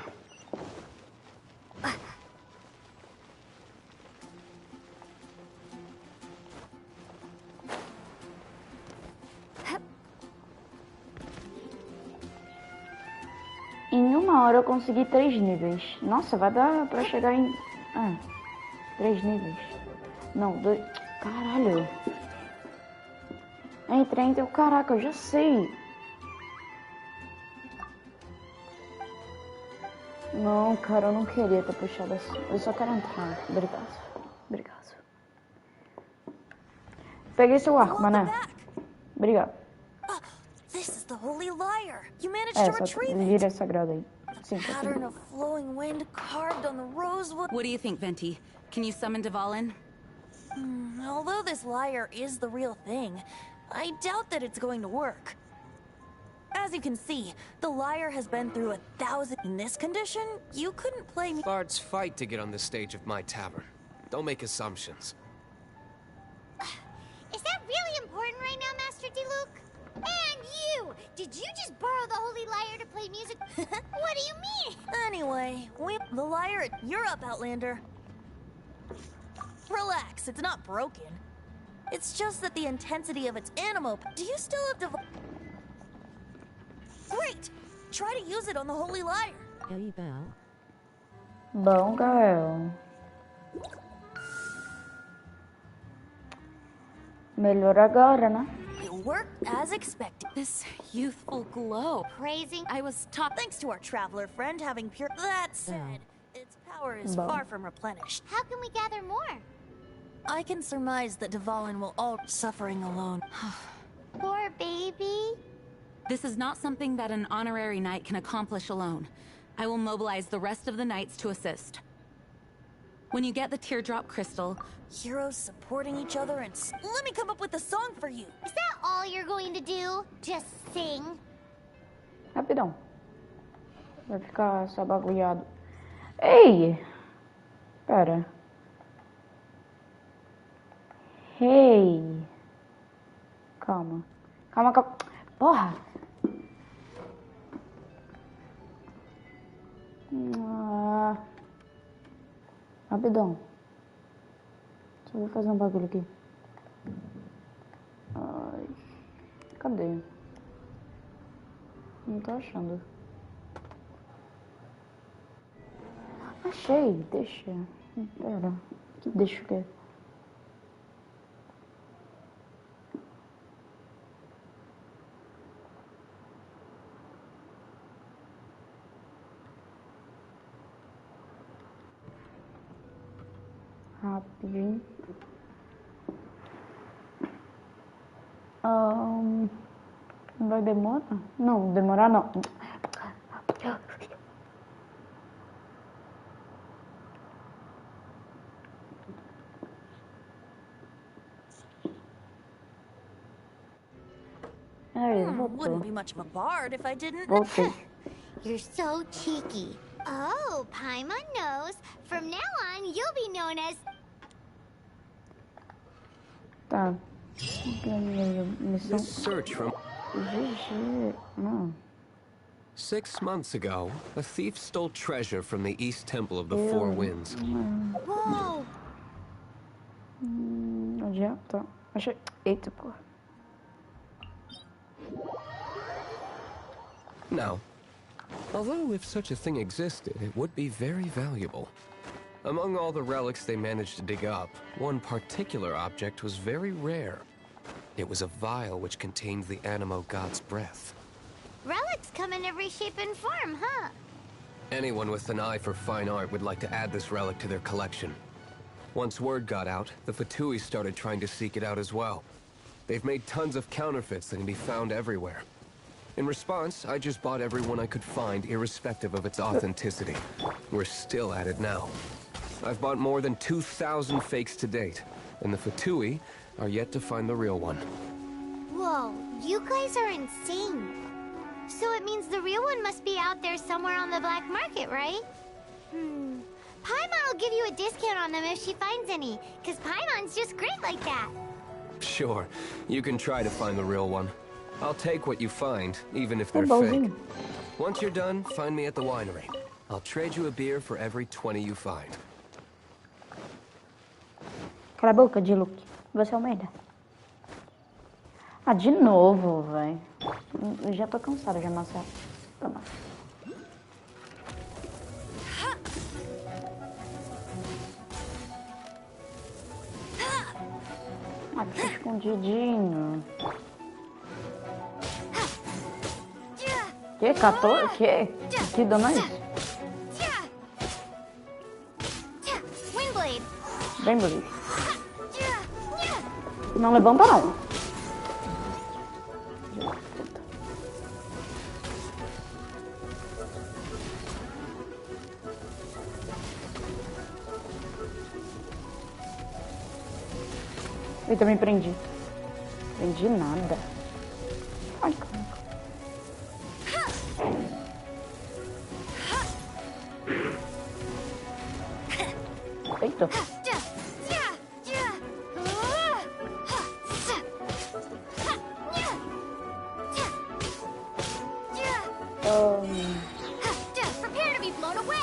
Em 1 hora eu consegui 3 níveis. Nossa, vai dar pra chegar em... 3 níveis. Não, 2... Caralho. Em 30 eu... Caraca, eu já sei. Não, cara, eu não queria ter puxado assim. Eu só quero entrar. Obrigado. Peguei seu arco, mané. Obrigado. This is the holy lyre. You managed to retrieve it. Lira sagrada aí. Sim, tá Pattern of flowing wind carved on the rosewood. What do you think, Venti? Can you summon Dvalin? Although this lyre is the real thing, I doubt that it's going to work. As you can see, the lyre has been through 1,000. In this condition, you couldn't play me. Bards fight to get on the stage of my tavern. Don't make assumptions. Is that really important right now, Master Diluc? And you! Did you just borrow the holy lyre to play music? What do you mean? Anyway, the lyre. You're up, Outlander. Relax, it's not broken. It's just that the intensity of its animo. Do you still have Great! Try to use it on the holy lyre. Bom, Gael. Melhor agora, né? It worked as expected. This youthful glow. Praising. I was taught thanks to our traveler friend having pure. That said, its power is Bom. far from replenished. How can we gather more? I can surmise that Dvalin will all suffering alone. Poor baby. This is not something that an honorary knight can accomplish alone. I will mobilize the rest of the knights to assist. When you get the teardrop crystal... Heroes supporting each other and... Let me come up with a song for you! Is that all you're going to do? Just sing? Rapidão. Vai ficar só bagulhado. Ei! Pera. Hey. Calma. Calma, calma. Porra. Rapidão. Só vou fazer um bagulho aqui. Ai. Cadê? Não tô achando. Achei. Deixa. Pera. Que deixa o quê? Rapidinho. Não vai demorar? Não, demorar não. Wouldn't be much of a bard if I didn't. Voltei. You're so cheeky. Oh, Paimon knows. From now on, you'll be known as... Tá. This search from... Não. 6 months ago, a thief stole treasure from the East Temple of the Four Winds. Whoa! Onde é? Tá. Achei. Eita, porra. Now, although if such a thing existed, it would be very valuable. Among all the relics they managed to dig up, one particular object was very rare. It was a vial which contained the Animo god's breath. Relics come in every shape and form, huh? Anyone with an eye for fine art would like to add this relic to their collection. Once word got out, the Fatui started trying to seek it out as well. They've made tons of counterfeits that can be found everywhere. In response, I just bought every one I could find, irrespective of its authenticity. We're still at it now. I've bought more than 2,000 fakes to date, and the Fatui are yet to find the real one. Whoa, you guys are insane. So it means the real one must be out there somewhere on the black market, right? Paimon will give you a discount on them if she finds any, because Paimon's just great like that. Sure, you can try to find the real one. I'll take what you find, even if they're fake. Once you're done, find me at the winery. I'll trade you a beer for every 20 you find. Cala a boca, Diluc. Você é um merda. Ah, de novo, velho. Eu já tô cansada de amassar. Toma. Aqui escondidinho. Que? 14? Que dano é isso? Windblade. Bem bonito. Não levanta não. Eu também prendi. Prendi nada. Ai, caramba. Eita.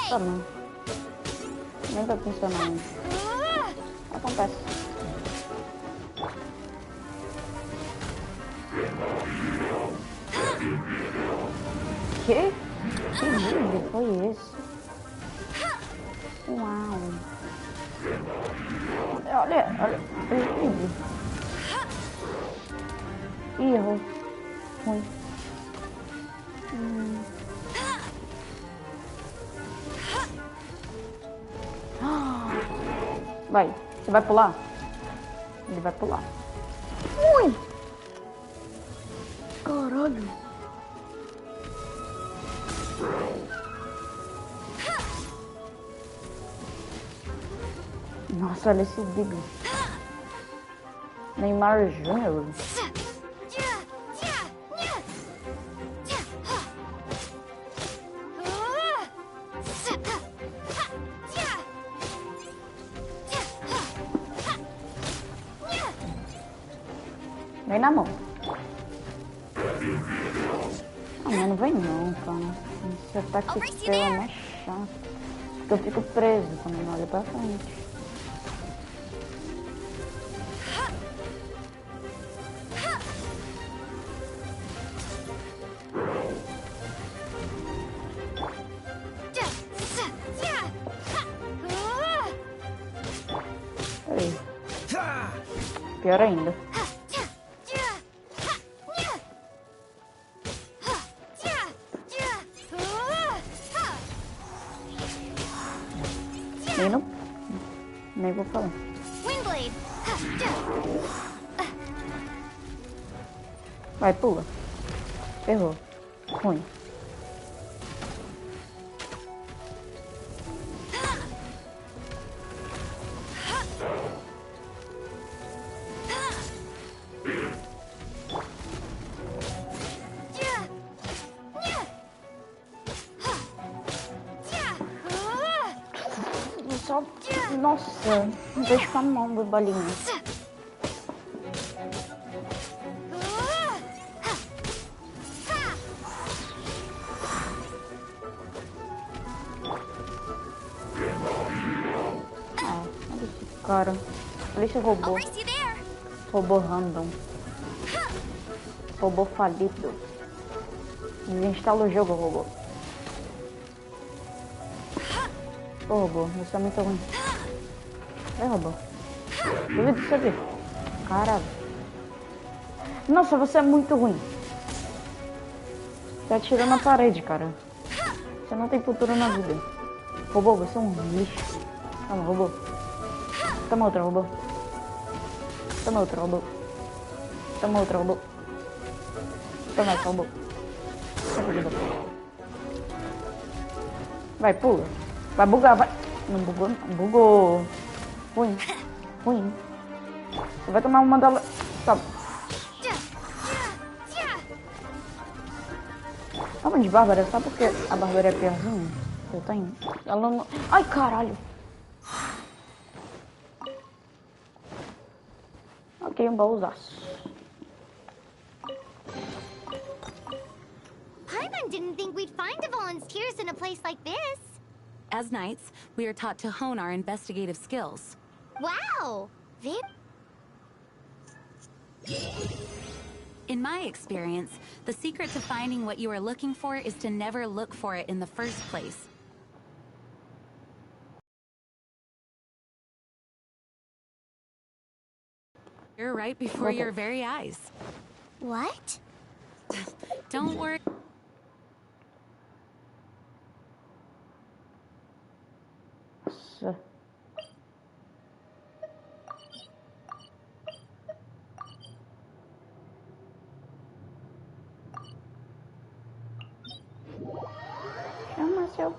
Tá bom. Nem tá funcionando. Acontece. Que? Que vídeo foi esse? Uau. Olha o vídeo. Ih, errou. Ruim. Vai, você vai pular? Ele vai pular. Ui! Caralho! Nossa, olha esse big. Neymar Júnior. Vem na mão. Ah, mas não vem não, cara. Esse ataque seu é mais chato. Porque eu fico preso quando não olho pra frente. Peraí. Pior ainda. Nem vou falar. Vai, pula. Errou. Ruim. Só... Nossa, não deixa com a mão do bolinho. Olha esse cara. Olha esse robô. Robô random. Robô falido. Desinstala o jogo, robô. Ô, robô, você é muito ruim. É, robô. Duvido de você ver. Caralho. Nossa, você é muito ruim. Tá atirando na parede, cara. Você não tem futuro na vida. Robô, você é um lixo. Toma, robô. Toma outra, robô. Toma outra, robô. Toma outra, robô. Toma essa, robô. Vai, pula. Vai bugar, vai. Não bugou, não. Bugou. Ruim. Ruim. Você vai tomar uma da... Toma. Toma de Bárbara, sabe porque a Bárbara é piorzinha? Eu tenho. Ela não... Ai, caralho. Ok, um baúzaço. Paimon didn't think we'd find the volunteers in a place like this. As knights, we are taught to hone our investigative skills. Wow! In my experience, the secret to finding what you are looking for is to never look for it in the first place. You're right before your very eyes. What? Don't worry.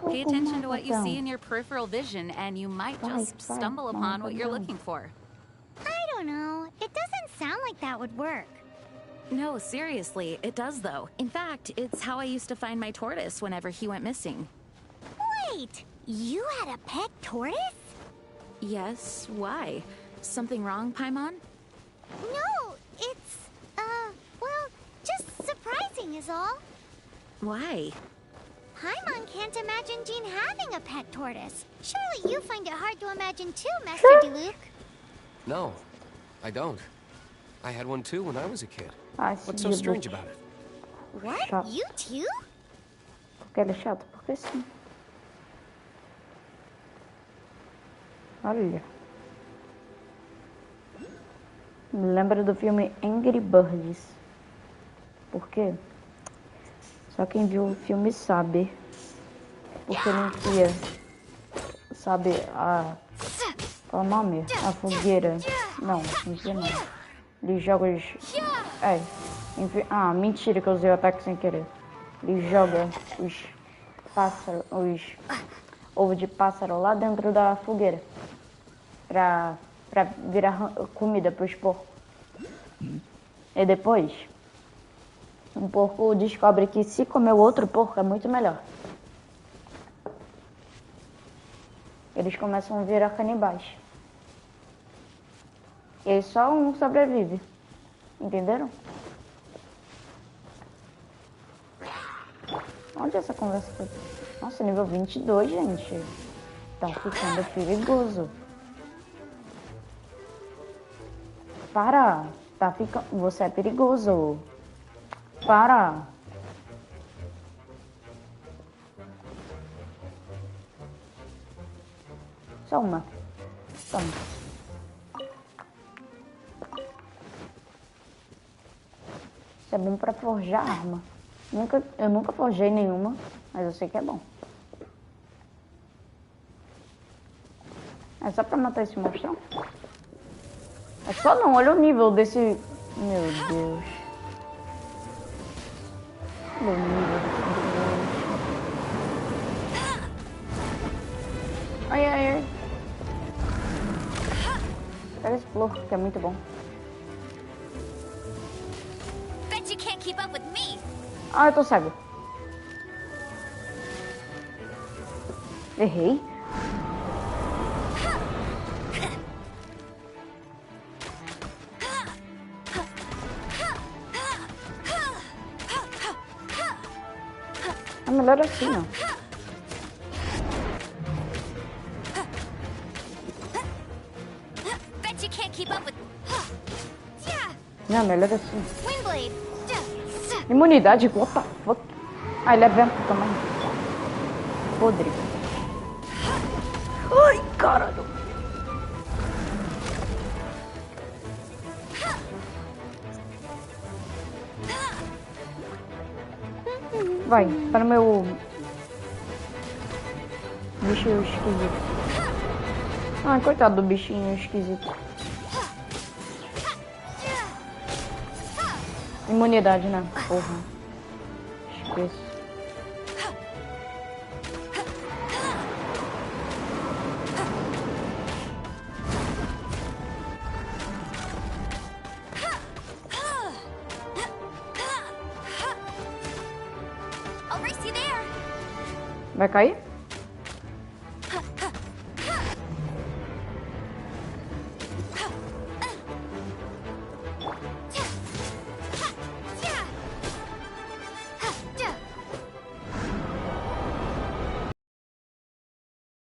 Pay attention to what you see in your peripheral vision, and you might just stumble upon what you're looking for. I don't know. It doesn't sound like that would work. No, seriously, it does though. In fact, it's how I used to find my tortoise whenever he went missing. Wait, you had a pet tortoise? Yes, why? Something wrong, Paimon? No, it's, well, just surprising is all. Why? Paimon can't imagine Jean having a pet tortoise. Surely you find it hard to imagine too, Master Diluc. No, I don't. I had one too when I was a kid. Ai, What's so strange about it? What? Chato. You too? Porque ele é chato? Porque sim. Olha. Me lembra do filme Angry Birds. Por quê? Só quem viu o filme sabe. Porque ele enfia, sabe, qual é o nome? A fogueira. Não, enfia não. Ele joga os... enfia, mentira que eu usei o ataque sem querer. Ele joga os pássaros, os ovos de pássaro lá dentro da fogueira. Pra virar comida pros porcos. E depois... um porco descobre que se comer o outro porco é muito melhor. Eles começam a virar canibais. E aí só um sobrevive. Entenderam? Onde essa conversa foi? Nossa, nível 22, gente. Tá ficando perigoso. Para. Tá ficando... Você é perigoso. Para. Só uma. Toma. Isso é bom pra forjar arma. Eu nunca forjei nenhuma, mas eu sei que é bom. É só pra matar esse monstrão? É só não, olha o nível desse... Meu Deus. Olha o nível desse Deus. Ai, ai, ai. Pega esse flor, que é muito bom. Ah, eu tô cego. Errei. É melhor assim, ó. Não, melhor assim. Imunidade, what the fuck? Ah, ele é vento também. Podre. Ai, caralho. Vai, para o meu... bicho esquisito. Ah, coitado do bichinho esquisito. Imunidade, né? Porra. Esqueço. Vai cair?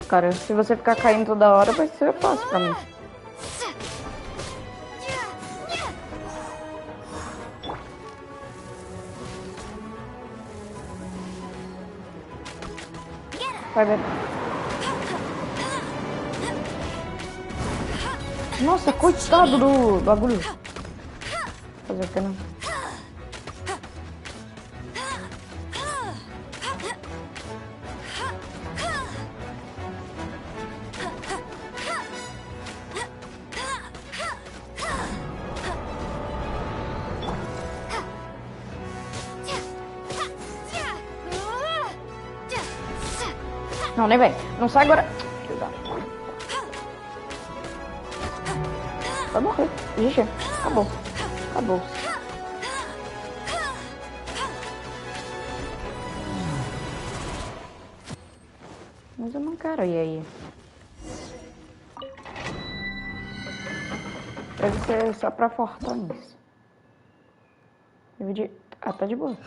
Cara, se você ficar caindo toda hora, vai ser fácil pra mim. Vai ver. Nossa, coitado do bagulho. Fazer o que não? Não, nem vem. Não sai agora. Vai morrer. Ixi, acabou. Acabou. Mas eu não quero ir aí. Deve ser só pra fortões. Ah, tá de boa.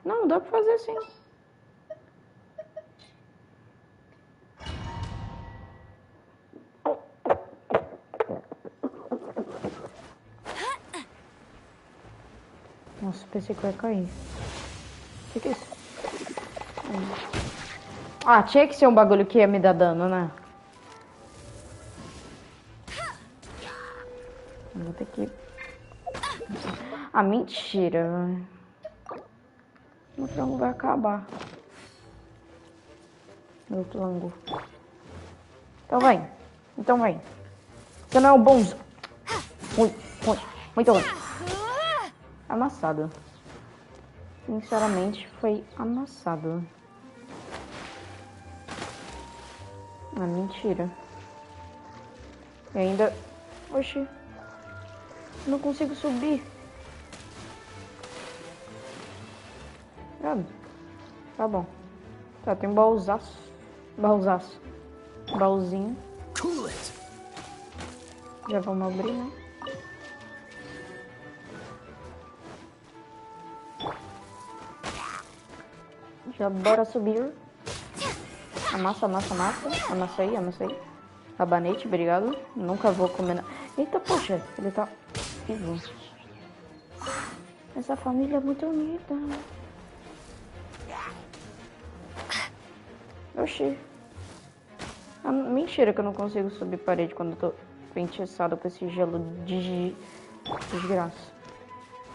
Não, dá pra fazer assim. Nossa, pensei que eu ia cair. O que é isso? Ah, tinha que ser um bagulho que ia me dar dano, né? Eu vou ter que... Ah, mentira, velho. Meu frango vai acabar. Meu frango. Então vem. Então vem. Você não é o bonzo. Muito ruim. Amassado. Sinceramente, foi amassado. Ah, mentira. E ainda... Oxi. Não consigo subir. Tá bom. Tá, tem um baúzaço. Baúzinho. Já vamos abrir, né? Já bora subir. Amassa, amassa, amassa. Amassei, amassei. Rabanete, obrigado. Nunca vou comer. Eita, poxa, ele tá vivo. Essa família é muito unida. Oxi. Mentira que eu não consigo subir parede quando eu tô enfeitiçado com esse gelo de desgraça.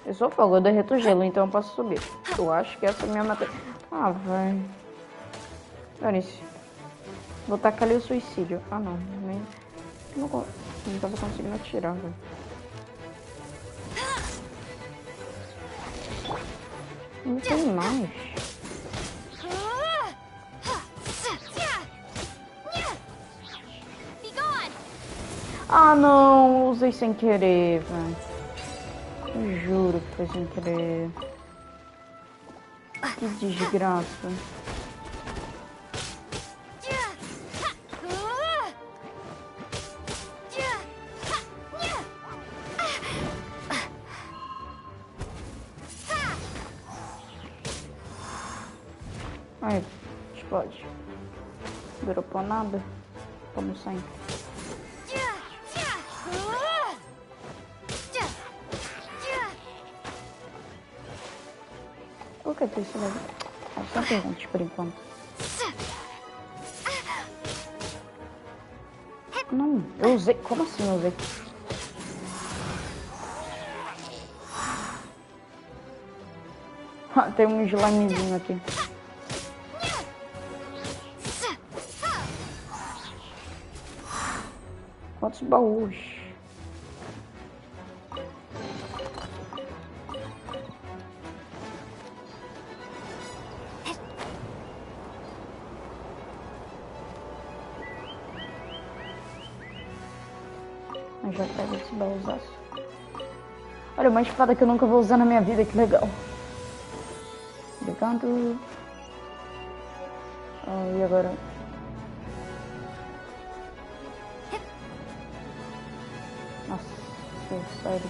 Eu sou fogo, eu derreto o gelo, então eu posso subir. Eu acho que essa é a minha matéria. Ah, vai. Dane-se. Vou tacar ali o suicídio. Ah, não. Não tava conseguindo atirar, velho. Não tem mais. Ah, não. Usei sem querer, velho. Eu juro que foi sem querer. Que desgraça. Ai, explode. Virou pra nada. Como sempre. Por que tem esse level? Só perguntas por enquanto. Não, eu usei. Como assim eu usei? Tem um slimezinho aqui. Quantos baús? Eu já pego esse baúzaço. Olha, uma espada que eu nunca vou usar na minha vida, que legal. Obrigado. E agora? Nossa, sério.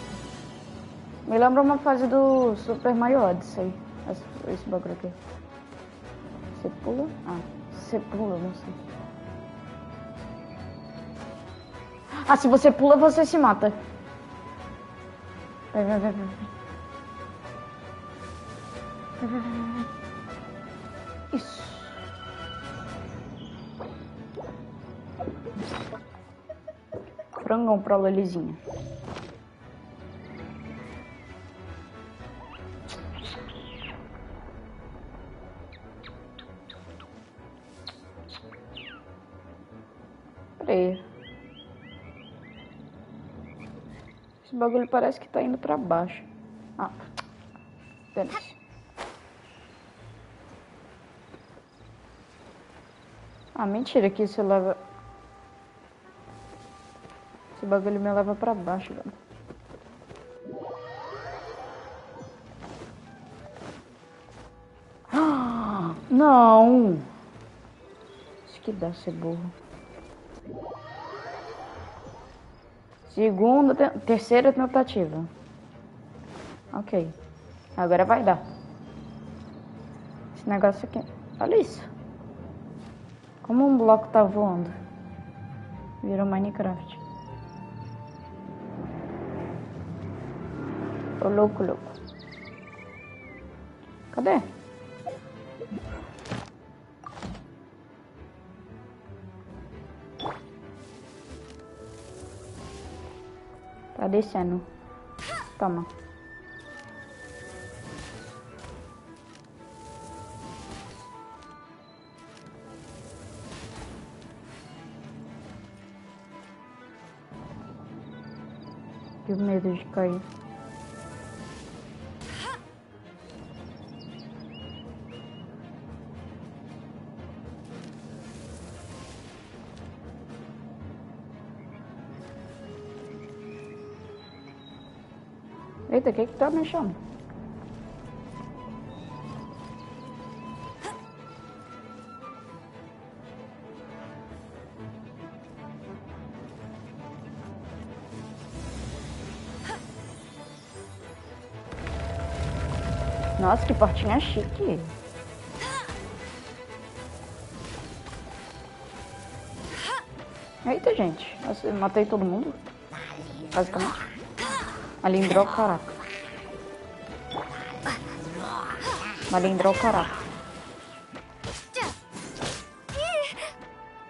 Me lembra uma fase do Super Mario Odyssey. Esse bagulho aqui. Você pula? Ah, você pula, não sei. Ah, se você pula, você se mata. Vai, vai, vai, vai. Isso. Frangão pra Lelizinha. Peraí. Esse bagulho parece que tá indo pra baixo. Ah, dane-se. Ah, mentira que isso leva... Esse bagulho me leva pra baixo, velho. Ah, não! Isso que dá ser burro. Terceira tentativa. Ok. Agora vai dar. Esse negócio aqui... Olha isso. Como um bloco tá voando. Virou Minecraft. Ô, louco, louco. Cadê? Tá descendo. Toma. Que medo de cair. Eita, o que tá mexendo? Nossa, que portinha chique. Eita, gente. Eu matei todo mundo. Basicamente. Malindrou, caraca. Malindrou, caraca.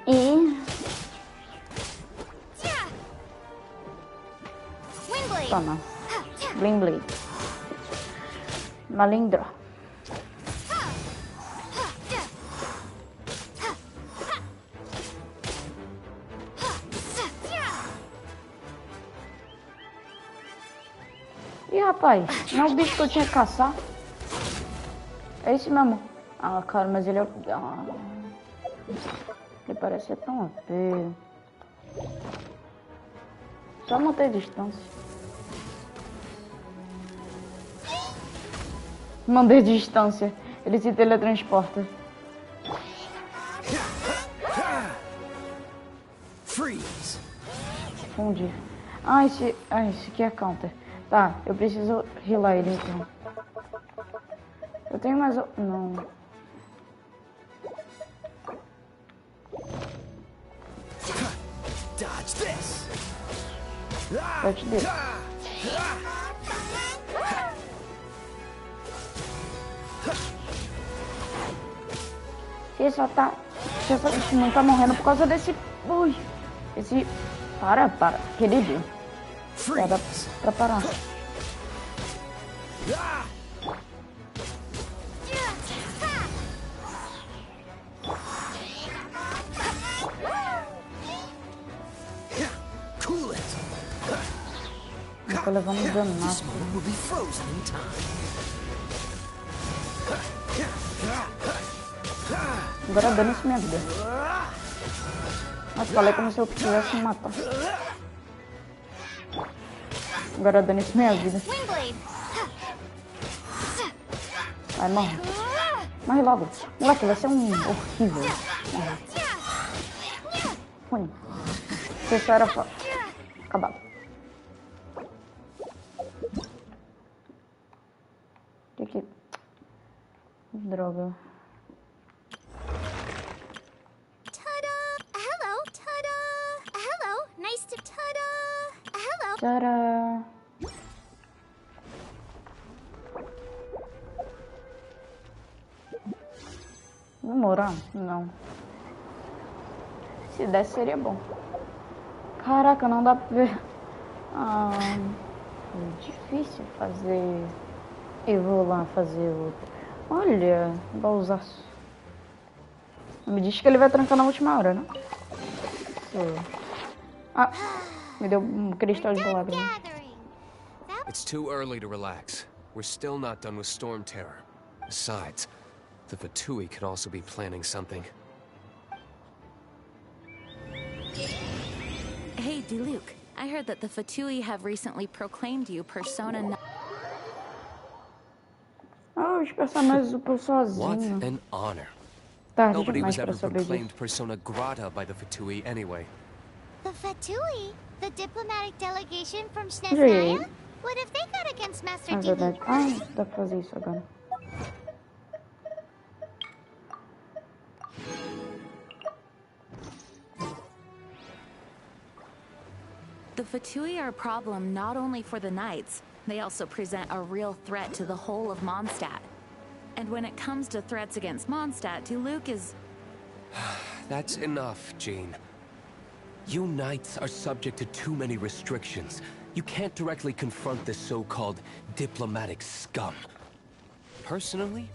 E... Toma. Bling Blade. Malindrou. Ih, rapaz, não é o bicho que eu tinha que caçar? É esse mesmo. Ah, cara, mas ele é... Ah, ele parece ser tão feio. Só manter distância. Manter distância. Ele se teletransporta. Freeze. Fundir. Ah, esse aqui é counter. Tá, eu preciso healar ele então. Eu tenho mais... Não. Dodge this. Dodge this. Você só tá... Você só não tá morrendo por causa desse... Ui. Esse... Para. Querido. Dá pra parar. Eu tô levando dano máximo. Agora dane-se minha vida. Mas falei como se eu quisesse me matar. Agora dane-se minha vida. Vai, morre. Morre logo. Moleque, você é um horrível. Morre. Ruim. Você só era foda. Acabado. Que... Droga. Tcharam! Demorar? Não. Se desse seria bom. Caraca, não dá pra ver. É difícil fazer. Eu vou lá fazer outro. Olha, baúzaço. Me diz que ele vai trancar na última hora, né? Ah, me deu cristal de lágrima. It's too early to relax. We're still not done with Storm Terror. Besides, the Fatui could also be planning something. Hey, Diluc. I heard that the Fatui have recently proclaimed you Persona... Os personagens upam sozinho. What an honor. Tarde Nobody was demais ever pra saber proclaimed disso. Persona Grata by the Fatui anyway. The Fatui? The diplomatic delegation from Gente. Snezhnaya? What if they got against Master É verdade. Diluc? Dá pra fazer isso agora. The Fatui are a problem not only for the Knights, they also present a real threat to the whole of Mondstadt. And when it comes to threats against Mondstadt, Diluc is... That's enough, Jean. You Knights are subject to too many restrictions. You can't directly confront this so-called diplomatic scum. Personally,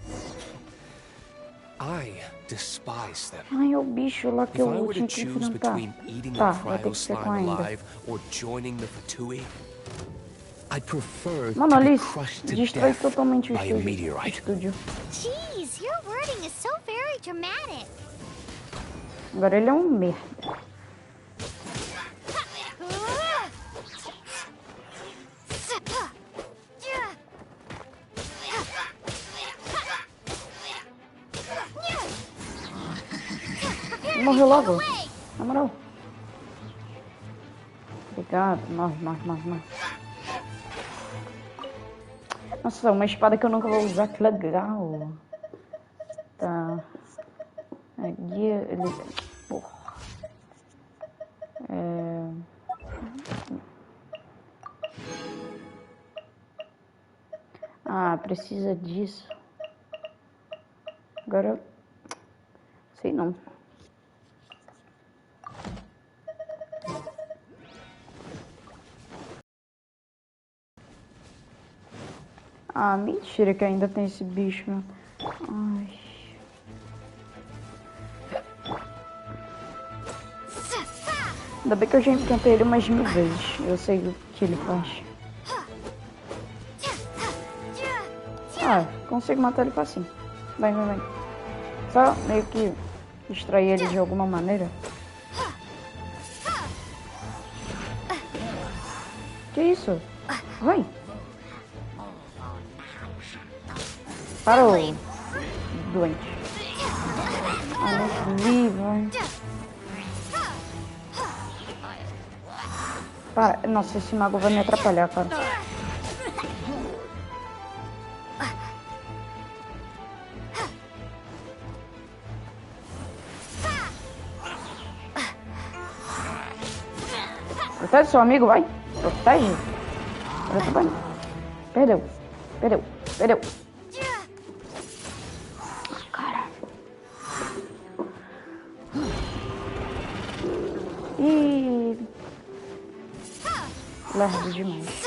I despise them. Ai, é o bicho lá que If I eu were to tinha que choose enfrentar. between eating Tá, a vai ter que ser com cryo slime ainda. alive or joining the Fatui, I'd prefer Mano, to be Alice, crushed to destrói death totalmente o by a meteorite. estúdio. Jeez, your wording is so very dramatic. Agora ele é um merda. Morreu logo. Na moral. Obrigado. Morre. Nossa, uma espada que eu nunca vou usar. Que legal. Tá. Aqui ele... Porra. precisa disso. Agora... sei não. Ah, mentira que ainda tem esse bicho, meu. Ai. Ainda bem que eu já enfrentei ele umas 1000 vezes. Eu sei o que ele faz. Ah, consigo matar ele facinho. Vai. Só meio que distrair ele de alguma maneira. Que isso? Vai. Parou. Doente. Ah, não vivo. Para. Nossa, esse mago vai me atrapalhar, cara. Protege seu amigo, vai. Protege. Agora vai. Perdeu. Cara. Ih. Lerdo demais.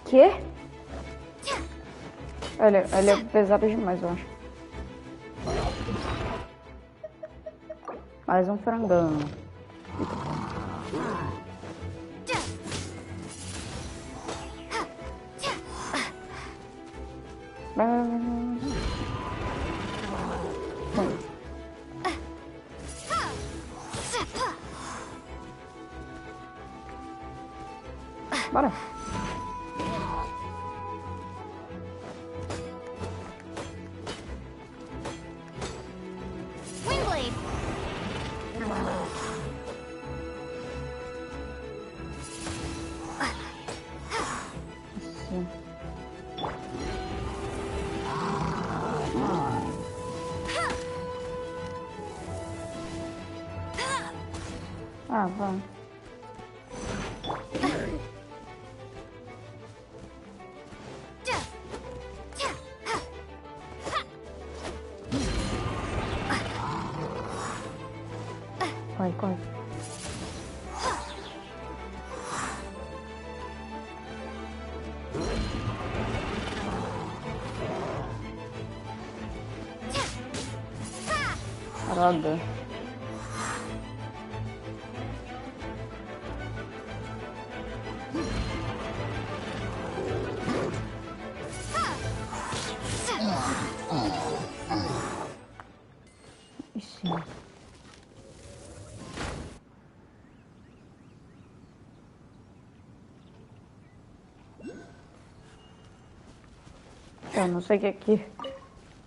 Quê? Ele é pesado demais, eu acho. Mais um frangão. Bora. Ah, vamos. Corre. Roda. Sim. Eu não sei o que aqui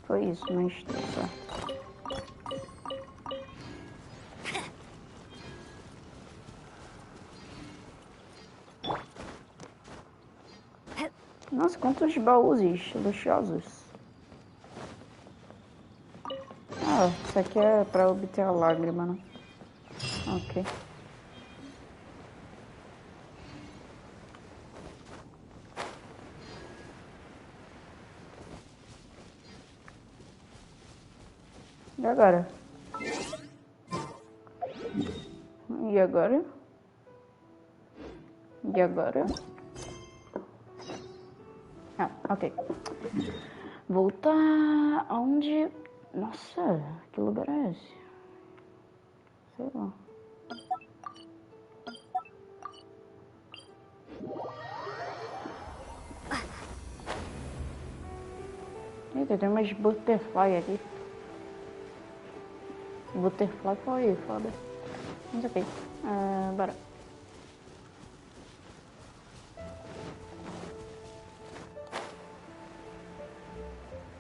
foi isso, mas tá certo. Nossa, quantos baús luxuosos. Ah, isso aqui é pra obter a lágrima, né? Ok. E agora? E agora? E agora? Ah, ok. Voltar aonde... Nossa, que lugar é esse? Sei lá. Eita, tem umas butterfly aqui. Butterfly foi foda. Mas ok. Bora.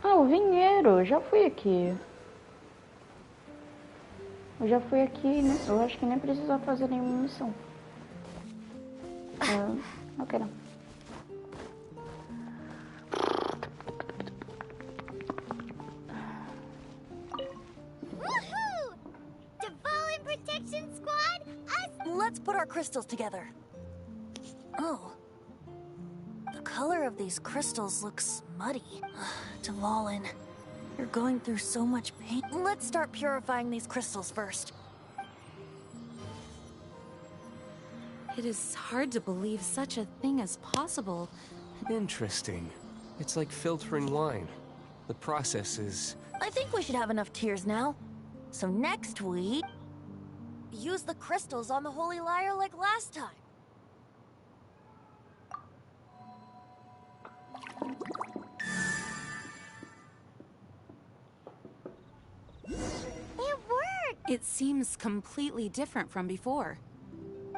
Ah, o vinheiro. Já fui aqui. Eu já fui aqui, né? Eu acho que nem precisa fazer nenhuma missão. Ok, não. let's put our crystals together. Oh. The color of these crystals looks muddy. Dvalin, you're going through so much pain. Let's start purifying these crystals first. It is hard to believe such a thing is possible. Interesting. It's like filtering wine. The process is... I think we should have enough tears now. So next we... use the crystals on the Holy Lyre like last time. It worked! It seems completely different from before.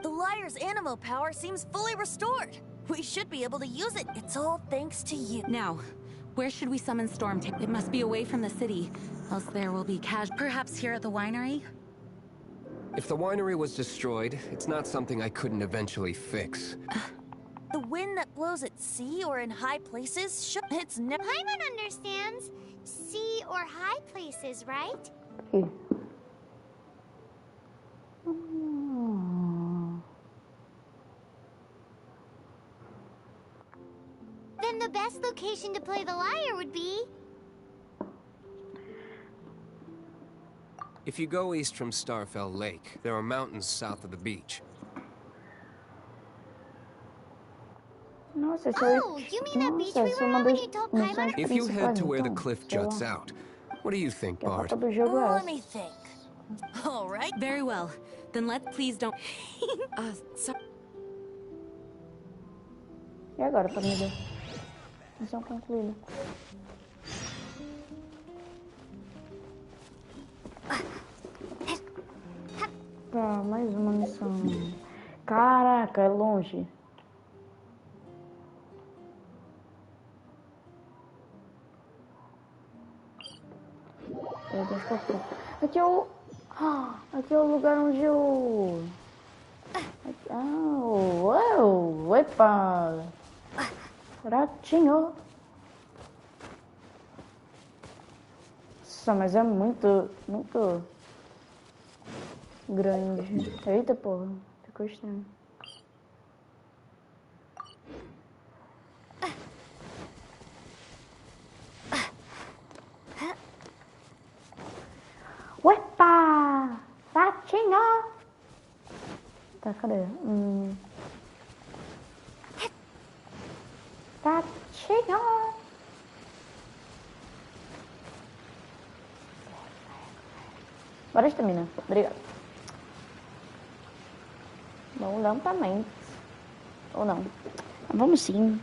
The lyre's animo power seems fully restored. We should be able to use it. It's all thanks to you. Now, where should we summon Stormtail? It must be away from the city, else there will be perhaps here at the winery? If the winery was destroyed, it's not something I couldn't eventually fix. The wind that blows at sea or in high places, it's never... Paimon understands sea or high places, right? Aqui. Then the best location to play the lyre would be... If you go east from Starfell Lake, there are mountains south of the beach. Nossa, esse Oh, you mean that beach we were on when you told Paimon? If you head to where the cliff juts out, what do you think, Bard? do jogo é Let essa. me think. All right. Very well. Then please don't... E agora, família? Missão concluída. Tá, mais uma missão. Caraca, é longe. Meu Deus, qual foi? Aqui é o... Aqui é o lugar onde eu... Uau! Epa! Ratinho! Nossa, mas é muito grande. Eita, porra. Ficou estranho. Uepa! Ratinho! Tá, cadê? Ratinho! Bora, estamina. Obrigado. Não, lentamente. Ou não. Vamos sim.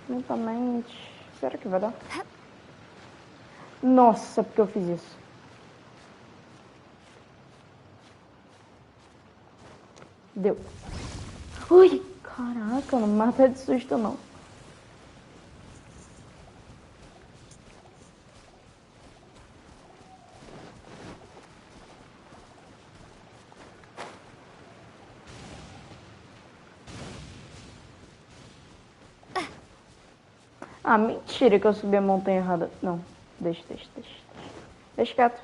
Lentamente. Será que vai dar? Nossa, porque eu fiz isso. Deu. Ui, caraca, não me mata de susto não. Ah, mentira que eu subi a montanha errada. Não, deixa. Deixa quieto.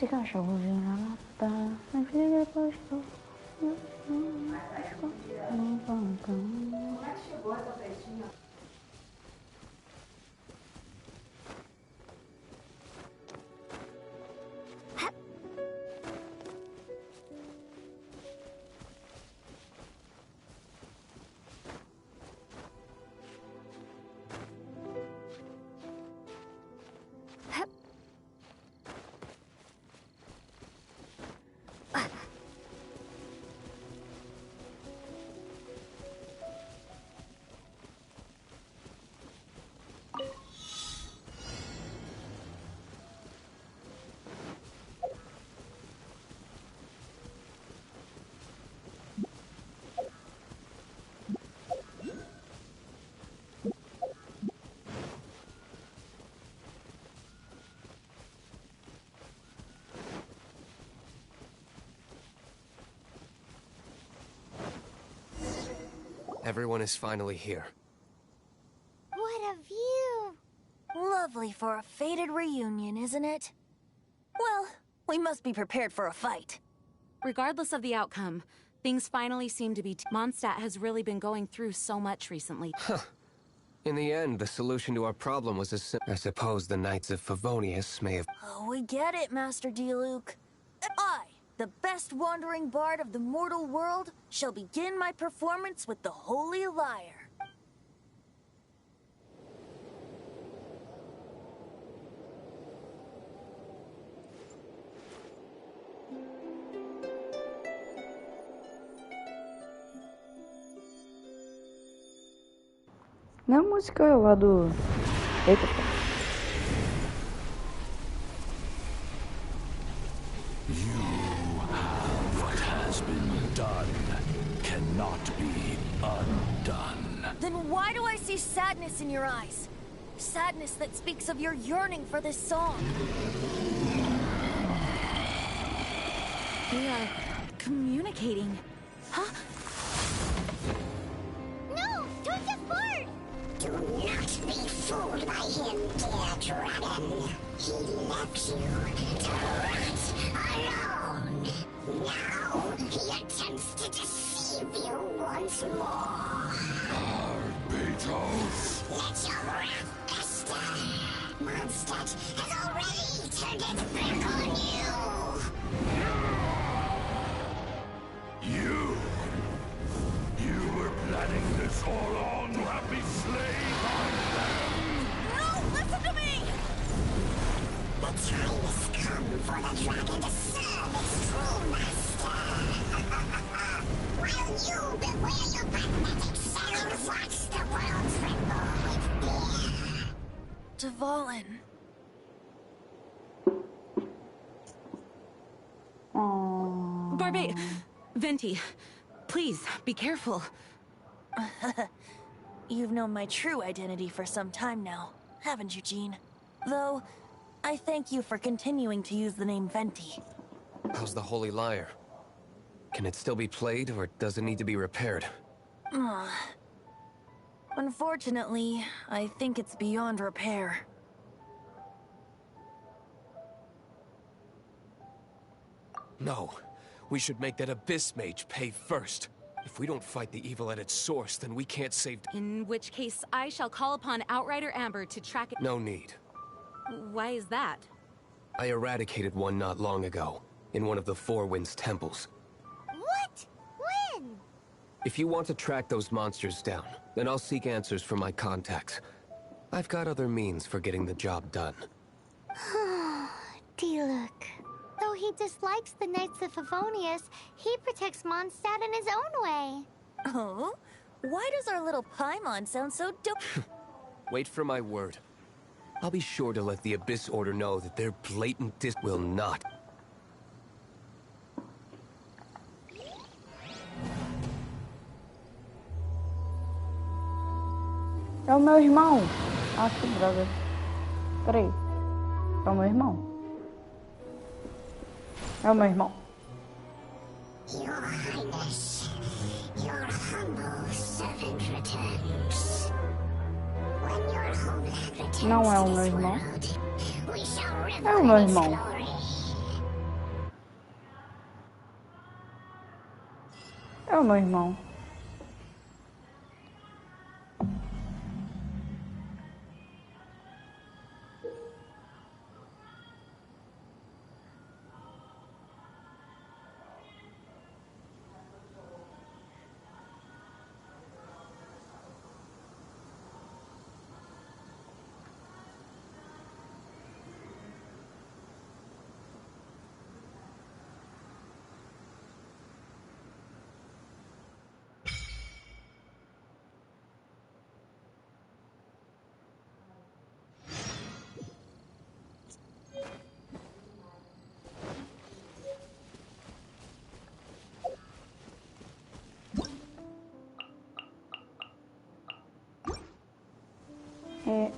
Esse cachorro viu na lata, mas depois tô... Everyone is finally here. What a view! Lovely for a fated reunion, isn't it? Well, we must be prepared for a fight. Regardless of the outcome, things finally seem to be... Mondstadt has really been going through so much recently. In the end, the solution to our problem was as simple. I suppose the Knights of Favonius may have... Oh, we get it, Master D-Luke. I, the best wandering bard of the mortal world, shall begin my performance with the Holy Lyre. Não é a música lá do... Eita, pô. What has been done cannot be undone. Then why do I see sadness in your eyes? Sadness that speaks of your yearning for this song. They are communicating. Huh? No! Don't get bored! Do not be fooled by him, dear dragon. He left you to rot alone. Now he attempts to deceive you once more. Beetles. Let your wrath fester. Mondstadt has already turned its back on you. You were planning this all along to have me slain by them. No, listen to me! The time has come for the dragon to serve its true master. While you beware your pathetic shells, watch the world tremble with fear. Dvalin. Barbe... Venti, please, be careful. You've known my true identity for some time now, haven't you, Jean? Though, I thank you for continuing to use the name Venti. How's the Holy Lyre? Can it still be played, or does it need to be repaired? Unfortunately, I think it's beyond repair. No. We should make that Abyss Mage pay first. If we don't fight the evil at its source, then we can't save... In which case, I shall call upon Outrider Amber to track it... No need. Why is that? I eradicated one not long ago, in one of the Four Winds temples. What? When? If you want to track those monsters down, then I'll seek answers from my contacts. I've got other means for getting the job done. D-Luke. Though he dislikes the Knights of Favonius, he protects Mondstadt in his own way. Oh? Why does our little Paimon sound so dope? Wait for my word. I'll be sure to let the Abyss Order know that their blatant will not. É o meu irmão. Ah, que droga. Peraí. É o meu irmão. É o meu irmão. Your Highness, your humble servant returns. When your homeland returns Não é o to meu this irmão. world, we shall É o revel meu in its irmão. glory. o meu irmão.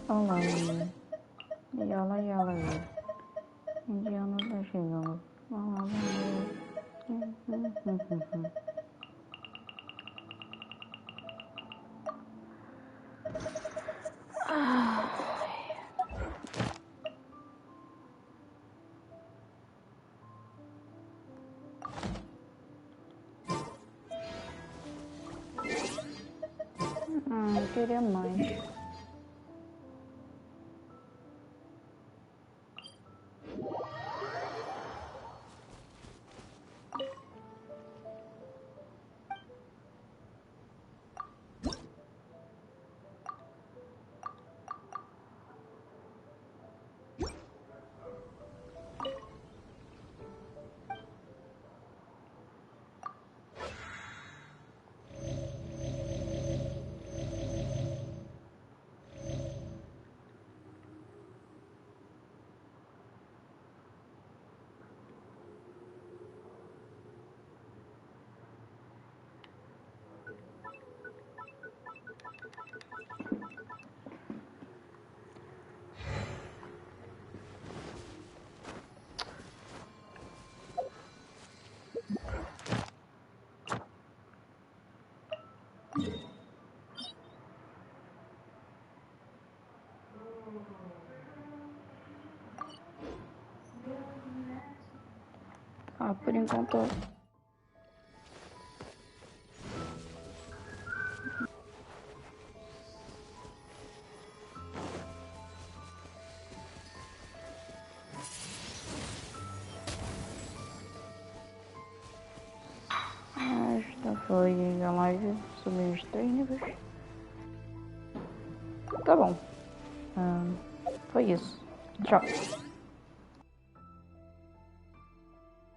Olá, e olá, indiano tá chegando. Eu queria mais. Por enquanto. Esta foi a live sobre os 3 níveis. Tá bom. Foi isso. Tchau.